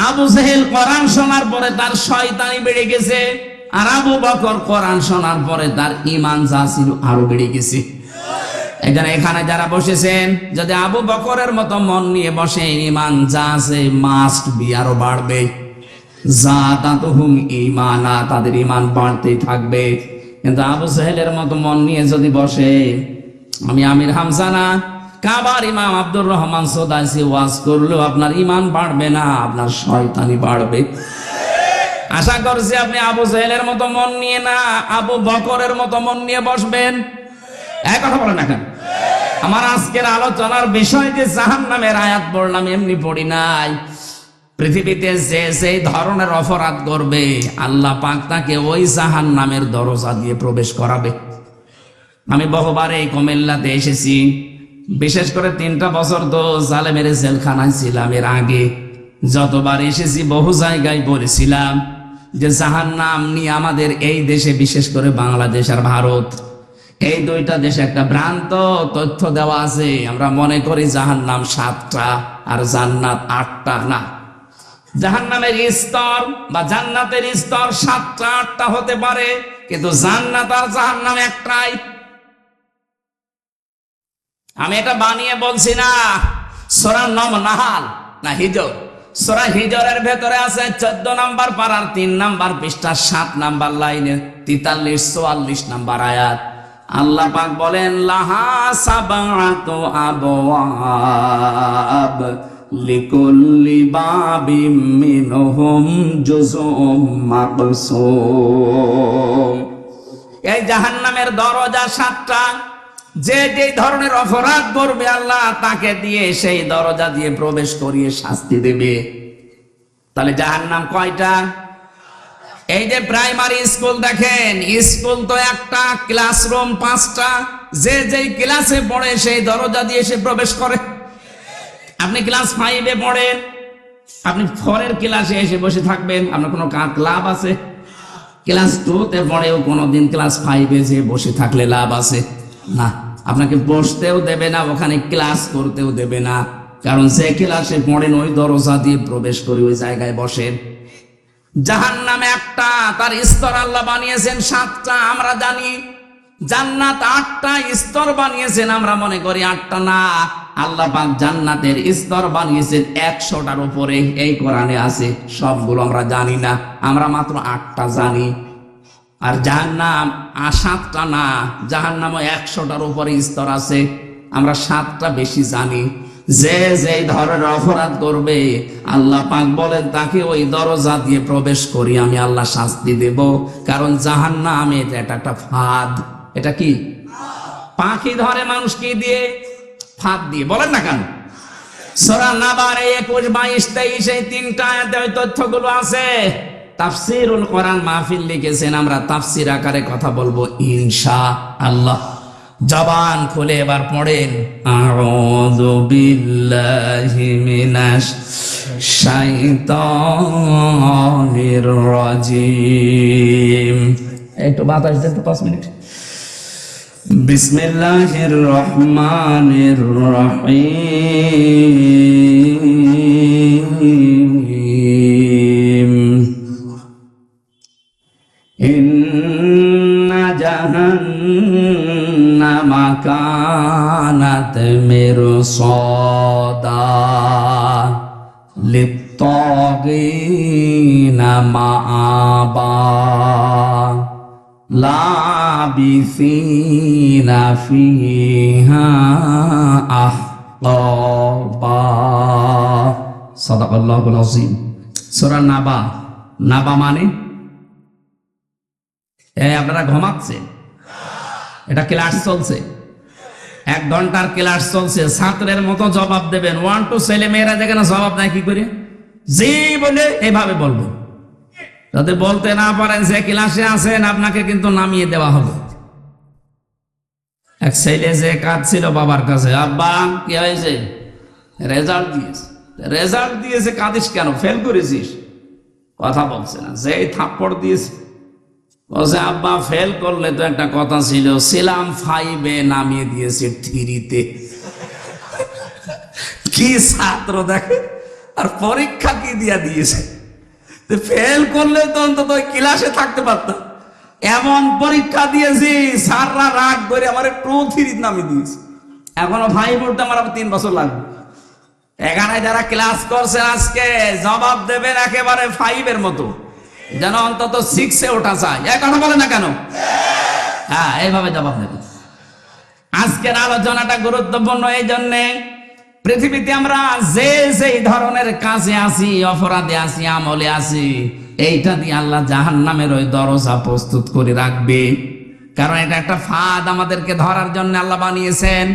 আবু জেহেল কোরআন শোনার পরে তার শয়তানি বেড়ে গেছে, আর আবু বকর কোরআন শোনার পরে তার ঈমান যা ছিল আরো বেড়ে গেছে। এখানে যারা বসেছেন, যদি আবু বকরের মতো মন নিয়ে বসে, ঈমান যা আছে মাস্ট বি আরো বাড়বে। যাদাতুহুম ঈমানা, তাদের ঈমান বাড়তেই থাকবে। কিন্তু আবু জেহেলের মতো মন নিয়ে যদি বসে, আমি আমির হামজা না, কাবার ইমাম আব্দুর রহমান সোদাইসি ওয়াজ করলেও আপনার ঈমান বাড়বে না, আপনার শয়তানি বাড়বে। আশা করছি আপনি আবু জেহেলের মতো মন নিয়ে না, আবু বকরের মতো মন নিয়ে বসবেন। এক কথা বলেন না কেন? আমার আজকের আলোচনার বিষয় যে জাহান্নামের আয়াত পড়লাম এমনি পড়ি নাই। পৃথিবীতে যে সেই ধরনের অপরাধ করবে আল্লাহ পাক তাকে ওই জাহান্নামের দরজা দিয়ে প্রবেশ করাবে। আমি বহুবার এই কুমিল্লাতে এসেছি, বিশেষ করে 3টা বছর তো জালেমের জেলখানায় ছিলাম। এর আগে যতবার এসেছি বহু জায়গায় বলেছিলাম যে জাহান্নাম নিয়ে আমাদের এই দেশে, বিশেষ করে বাংলাদেশ আর ভারত, এই 2টা দেশে একটা ভ্রান্ত তথ্য দেওয়া আছে। আমরা মনে করি জাহান্নাম 7টা আর জান্নাত 8টা। না, জাহান্নামের স্তর বা জান্নাতের স্তর 7টা 8টা হতে পারে, কিন্তু জান্নাত আর জাহান্নাম একটাই। আমি এটা বানিয়ে বলছি না। সূরা নাহাল না হিজর, সূরা হিজরের ভেতরে আছে 14 নম্বর পারার 3 নম্বর পৃষ্ঠা 7 নম্বর লাইনে 43 44 নম্বর আয়াত। আল্লাহ পাক বলেন লাহা সাবাতু আবওয়াব লিকুল্লি বাবিম মিনহুম জুজউম মাকসুম। এই জাহান্নামের দরজা 7টা। যে যে ধরনের অপরাধ করবে আল্লাহ তাকে দিয়ে সেই দরজা দিয়ে প্রবেশ করিয়ে শাস্তি দেবে। তাহলে জাহান্নাম কয়টা? এই যে প্রাইমারি স্কুল দেখেন, স্কুল তো একটা, ক্লাসরুম 5টা। যে যেই ক্লাসে পড়ে সেই দরজা দিয়ে সে প্রবেশ করে। আপনি ক্লাস 5-এ পড়েন, আপনি 4-এর ক্লাসে এসে বসে থাকবেন, আপনার কোনো লাভ আছে? ক্লাস 2-তে পড়েও কোনোদিন ক্লাস 5-এ যে বসে থাকলে লাভ আছে? না, আপনাকে বসতেও দেবে না, ওখানে ক্লাস করতেও দেবে না। কারণ যে ক্লাসে পড়েন ওই দরজা দিয়ে প্রবেশ করে ওই জায়গায় বসেন। জাহান্নাম একটা, তার স্তর আল্লাহ বানিয়েছেন 7টা। আমরা জানি জান্নাত 8টা স্তর বানিয়েছেন, আমরা মনে করি 8টা। না, আল্লাহ পাক জান্নাতের স্তর বানিয়েছেন 100টার উপরে। এই কোরআনে আছে, সবগুলো আমরা জানি না, আমরা মাত্র 8টা জানি। আর জাহান্নাম 7টা না, জাহান্নামও 100টার উপরে স্তর আছে, আমরা 7টা বেশি জানি। যে যে ধরনের অপরাধ করবে আল্লাহ পাক বলেন তাকে ওই দরজা দিয়ে প্রবেশ করি আমি আল্লাহ শাস্তি দেব। কারণ জাহান্নাম এটা একটা ফাঁদ। এটা কি? পাখি ধরে মানুষ কি দিয়ে? ফাঁদ দিয়ে। বলেন না কেন? সূরা নাবার 21, 22, 23 এই 3টা আয়াতে ওই তথ্যগুলো আছে। তাফসীরুল কোরআন মাহফিল লিখেছেন, আমরা তাফসীর আকারে কথা বলবো ইনশাআল্লাহ। জবান খুলে এবার পড়েন আউযু বিল্লাহি মিনাশ শাইতানির রাজিম। একটু বাতাস দেন তো 5 মিনিট। বিসমিল্লাহির রহমানির রহিম। ইন্না জাহান্নামা কানাত মিরসাদা লিত্তাগিনা মাআবা লাবিসিনা ফিহা আহকাবা। সাদাকাল্লাহুল আযীম। সূরা নাবা। নাবা মানে আপনারা ঘুমাচ্ছেন, এটা ক্লাস চলছে, 1 ঘন্টার ক্লাস চলছে। ছাত্রের মতো জবাব দেবেন। 1 2 ছেলে মেয়েরা যেখানে জবাব দেয় কি করে? জি বলে এইভাবে বলবো। যদি বলতে না পারেন যে ক্লাসে আছেন, আপনাকে কিন্তু নামিয়ে দেওয়া হবে। এক ছেলে যে কাঁদছিল বাবার কাছে, আব্বা কি হয়েছে? রেজাল্ট দিয়েছে। রেজাল্ট দিয়েছে, কাঁদিস কেন? ফেল করেছিস? কথা বলছে না। যেই থাপ্পড় দিয়েছে বলছে আব্বা ফেল করলে তো একটা কথা ছিল, ছিলাম 5-এ নামিয়ে দিয়েছে 3-তে। কি ছাত্র দেখে, আর পরীক্ষা কি দিয়া দিয়েছে। ফেল করলে তো অন্তত ক্লাসে থাকতে পারতাম। এমন পরীক্ষা দিয়েছি স্যাররা রাগ করে আমার 2-3 নামিয়ে দিয়েছে। এখনো 5 পড়তে আমার 3 বছর লাগবে। এখানে যারা ক্লাস করছেন আজকে জবাব দেবেন একেবারে 5-এর মতো, যেন অন্তত 6-এ ওঠা যায়। এক কথা বলে না কেন? হ্যাঁ, এইভাবে জবাব দেবেন। আজকের আলোচনাটা গুরুত্বপূর্ণ এই জন্যে, পৃথিবীতে আমরা যে যেই ধরনের কাজে আছি, অপরাধে আছি, আমলে আছি, এইটা দিয়ে আল্লাহ জাহান্নামের ওই দরজা প্রস্তুত করে রাখবে। কারণ এটা একটা ফাঁদ আমাদেরকে ধরার জন্য আল্লাহ বানিয়েছেন।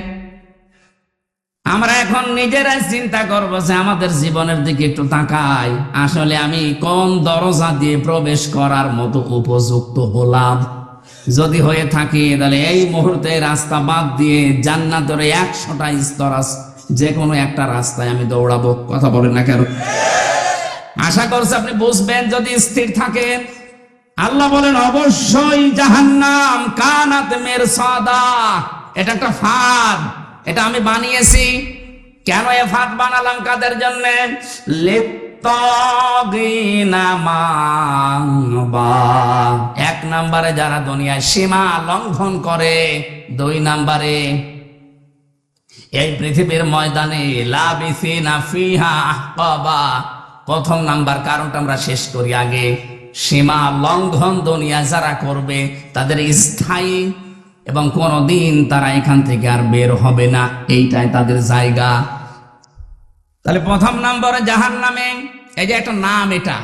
আমরা এখন নিজেরাই চিন্তা করব যে আমাদের জীবনের দিকে একটু তাকাই, আসলে আমি কোন দরজা দিয়ে প্রবেশ করার মতো উপযুক্ত হলাম। যদি হয়ে থাকে তাহলে এই মুহূর্তে রাস্তা বাদ দিয়ে জান্নাতের 100টা স্তর আছে, যে কোনো একটা রাস্তায় আমি দৌড়াবো। কথা বলেন না কেন? আশা করছি আপনি বুঝবেন যদি স্থির থাকেন। আল্লাহ বলেন অবশ্যই জাহান্নাম কানাত মিরসাদা, এটা একটা ফাঁদ, এটা আমি বানিয়েছি। কেন এ ফাঁদ বানালাম? কাদের জন্য? লিত্তাগিনা মাবা, 1 নম্বরে যারা দুনিয়ায় সীমা লঙ্ঘন করে, 2 নম্বরে এই পৃথিবীর ময়দানে লাবিসিনা ফিহা আহকাবা। প্রথম নাম্বার কারণটা আমরা শেষ করি আগে। সীমা লঙ্ঘন দুনিয়া যারা করবে তাদের স্থায়ী এবং কোনদিন তারা এখান থেকে আর বের হবে না, এইটাই তাদের জায়গা। তাহলে প্রথম নম্বরে জাহান্নামে, এই যে একটা নাম, এটা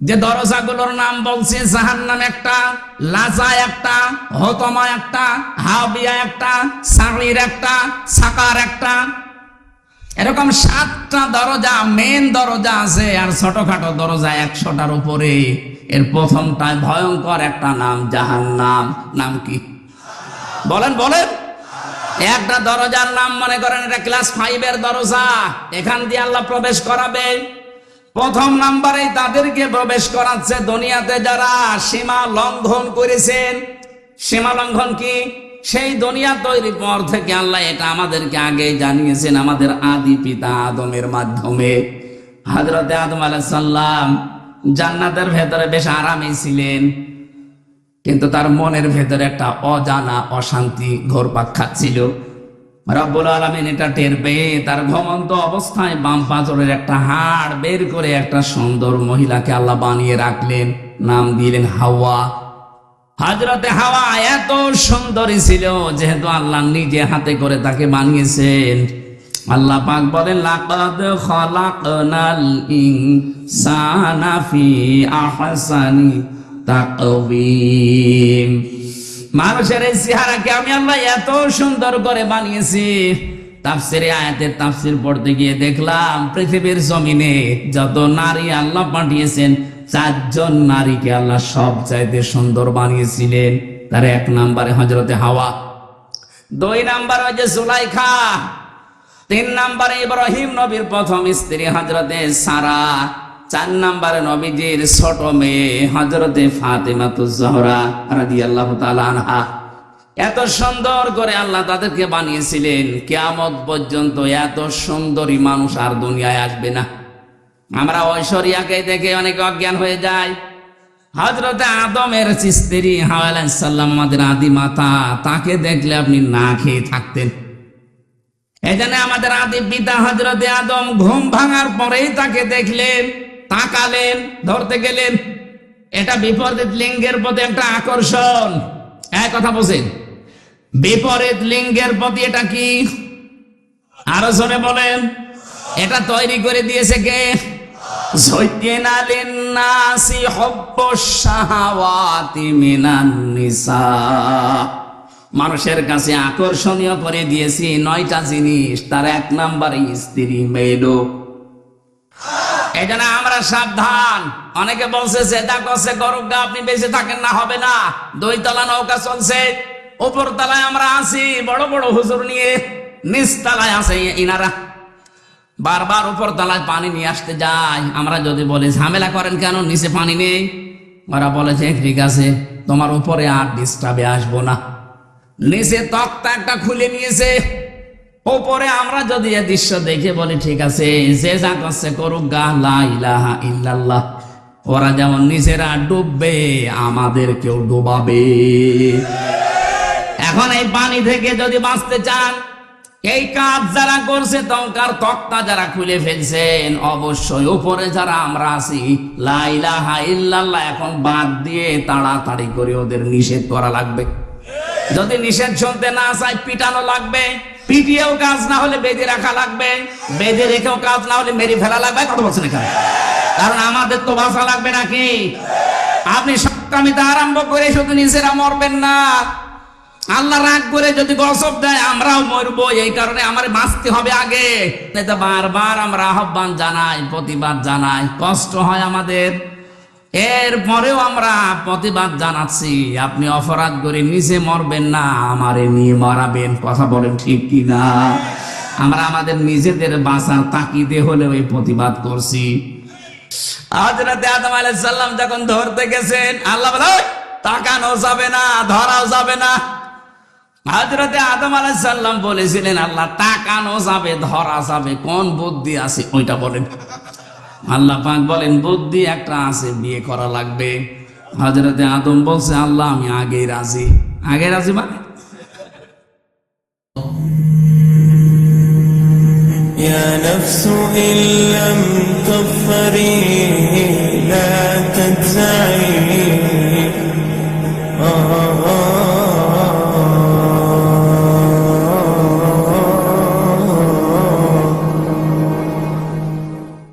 যে দরজাগুলোর নাম বলছে, জাহান্নাম একটা, লাজা একটা, হতমা একটা, হাবিয়া একটা, সাগীর একটা, সাকার একটা, এরকম 7টা দরজা, মেন দরজা আছে, আর ছোটখাটো দরজা 100টার উপরে। এর প্রথমটায় ভয়ঙ্কর একটা নাম, জাহান্নাম। নাম কি বলেন? বলেন। একটা দরজার নাম মনে করেন এটা ক্লাস 5-এর দরজা, এখান দিয়ে আল্লাহ প্রবেশ করাবে। প্রথম নাম্বারে তাদেরকে প্রবেশ করাচ্ছে দুনিয়াতে যারা সীমা লঙ্ঘন করেছেন। সীমা লঙ্ঘন কি? সেই দুনিয়া তৈরির পর থেকে আল্লাহ এটা আমাদেরকে আগে জানিয়েছেন, আমাদের আদি পিতা আদমের মাধ্যমে। হযরতে আদম আলাইহিস সালাম জান্নাতের ভেতরে বেশ আরামে ছিলেন, কিন্তু তার মনের ভেতরে একটা অজানা অশান্তি ঘোরপাক খাচ্ছিল। রব্বুল আলামিন এটা টের পেয়ে তার ঘুমন্ত অবস্থায় বাম পাঁজরের একটা হাড় বের করে একটা সুন্দর মহিলাকে আল্লাহ বানিয়ে রাখলেন, নাম দিলেন হাওয়া। হযরতে হাওয়া এত সুন্দরী ছিল, যেহেতু আল্লাহ নিজে হাতে করে তাকে বানিয়েছেন। আল্লাহ পাক বলেন লাকাদ খালাকনাল ইনসানা ফি আহসানি তাকওয়িম, মানুষের এই চেহারাকে আমি আল্লাহ এত সুন্দর করে বানিয়েছি। তাফসিরে আয়াতের তাফসির পড়তে গিয়ে দেখলাম পৃথিবীর জমিনে যত নারী আল্লাহ পাঠিয়েছেন, 4 জন নারীকে আল্লাহ সব চাইতে সুন্দর বানিয়েছিলেন। তার 1 নম্বরে হযরতে হাওয়া, 2 নম্বরে ওই যে জুলাইখা, 3 নম্বরে ইব্রাহিম নবীর প্রথম স্ত্রী হযরতে সারা, 4 নম্বরে নবীজির ছোট মেয়ে হযরতে ফাতেমাতুজ জোহরা রাদিয়াল্লাহু তাআলা আনহা। এত সুন্দর করে আল্লাহ তাদেরকে বানিয়েছিলেন, কিয়ামত পর্যন্ত এত সুন্দরী মানুষ আর দুনিয়ায় আসবে না। আমরা ঐশ্বরিয়াকে দেখে অনেক অজ্ঞান হয়ে যায়। হযরতে আদমের স্ত্রী হাওয়া আলাইহিস সালাম, আমাদের আদি মাতা, তাকে দেখলে আপনি না খেয়ে থাকতেন। এজন্য আমাদের আদি পিতা হযরতে আদম ঘুম ভাঙার পরেই তাকে দেখলেন, তাকালেন, ধরতে গেলেন। এটা বিপরীত লিঙ্গের প্রতি একটা আকর্ষণ। এক কথা বলেন, বিপরীত লিঙ্গের প্রতি এটা কি? আরো জোরে বলেন। এটা তৈরি করে দিয়েছে কে? যায়্যানা লিন-নাসি হুব্বুশ শাহাওয়াতি মিনান নিসা, মানুষের কাছে আকর্ষণীয় করে দিয়েছি 9টা জিনিস, তার 1 নম্বরে স্ত্রী, মেয়ে, লোক। এই জন্য আমরা সাবধান। অনেকে বলছে যেটা করছে করুক গা, আপনি বেঁচে থাকেন না, হবে না। 2 তলা নৌকা চলছে, উপর তলায় আমরা আছি বড় বড় হুজুর নিয়ে, নিচ তলায় আছে ইনারা। বারবার উপর তলায় পানি নিয়ে আসতে যায়। আমরা যদি বলি ঝামেলা করেন কেন, নিচে পানি নেই, ওরা বলে যে ঠিক আছে, তোমার উপরে আর ডিস্টার্বে আসবো না। নিচে তক্তা একটা খুলে নিয়েছে, উপরে আমরা যদি এই দৃশ্য দেখে বলি ঠিক আছে, যে যা করছে করুক গা, লা ইলাহা ইল্লাল্লাহ। ওরা যেমন নিজেরা ডুববে, আমাদেরকেও ডুবাবে। এখন এই পানি থেকে যদি বাঁচতে চান, এই কাজ যারা করছে, তক্তা যারা খুলে ফেলছেন, অবশ্যই উপরে যারা আমরা আছি, লা ইলাহা ইল্লাল্লাহ এখন বাদ দিয়ে তাড়াতাড়ি করে ওদের নিষেধ করা লাগবে। যদি নিষেধ শুনতে না চাই, পিটানো লাগবে। পিটিয়েও কাজ না হলে বেঁধে রাখা লাগবে, বেঁধে রেখেও কাজ না হলে মেরে ফেলা লাগবে। কথা বলছেন এখানে? কারণ আমাদের তো বাঁচা লাগবে নাকি? আপনি সকামিতে আরম্ভ করে শুধু নিজেরা মরবেন না, আল্লাহ রাগ করে যদি গজব দেয় আমরাও মরবো। এই কারণে আমার বাঁচতে হবে আগে। এটা বারবার আমরা আহ্বান জানাই, প্রতিবাদ জানাই, কষ্ট হয় আমাদের, এরপরেও আমরা প্রতিবাদ জানাচ্ছি। আপনি অপরাধ করে নিজে মরবেন না, আমারে নিয়ে মরাবেন। কথা বলেন ঠিক কিনা? আমরা আমাদের নিজেদের বাঁচার তাকিদে হলেও এই প্রতিবাদ করছি। হযরত আদম আলাইহিস সালাম যখন ধরতে গেছেন, আল্লাহ বলে তাকানো যাবে না, ধরাও যাবে না। হযরত আদম আলাইহিস সালাম বলেছিলেন, আল্লাহ তাকানো যাবে, ধরা যাবে, কোন বুদ্ধি আছে ওইটা বলেন। আল্লাহ পাক বলেন বুদ্ধি একটা আছে, বিয়ে করা লাগবে। হযরত আদম বলছে, আল্লাহ আমি আগেই রাজি। আগে রাজি মানে يا نفس إن لم تظفري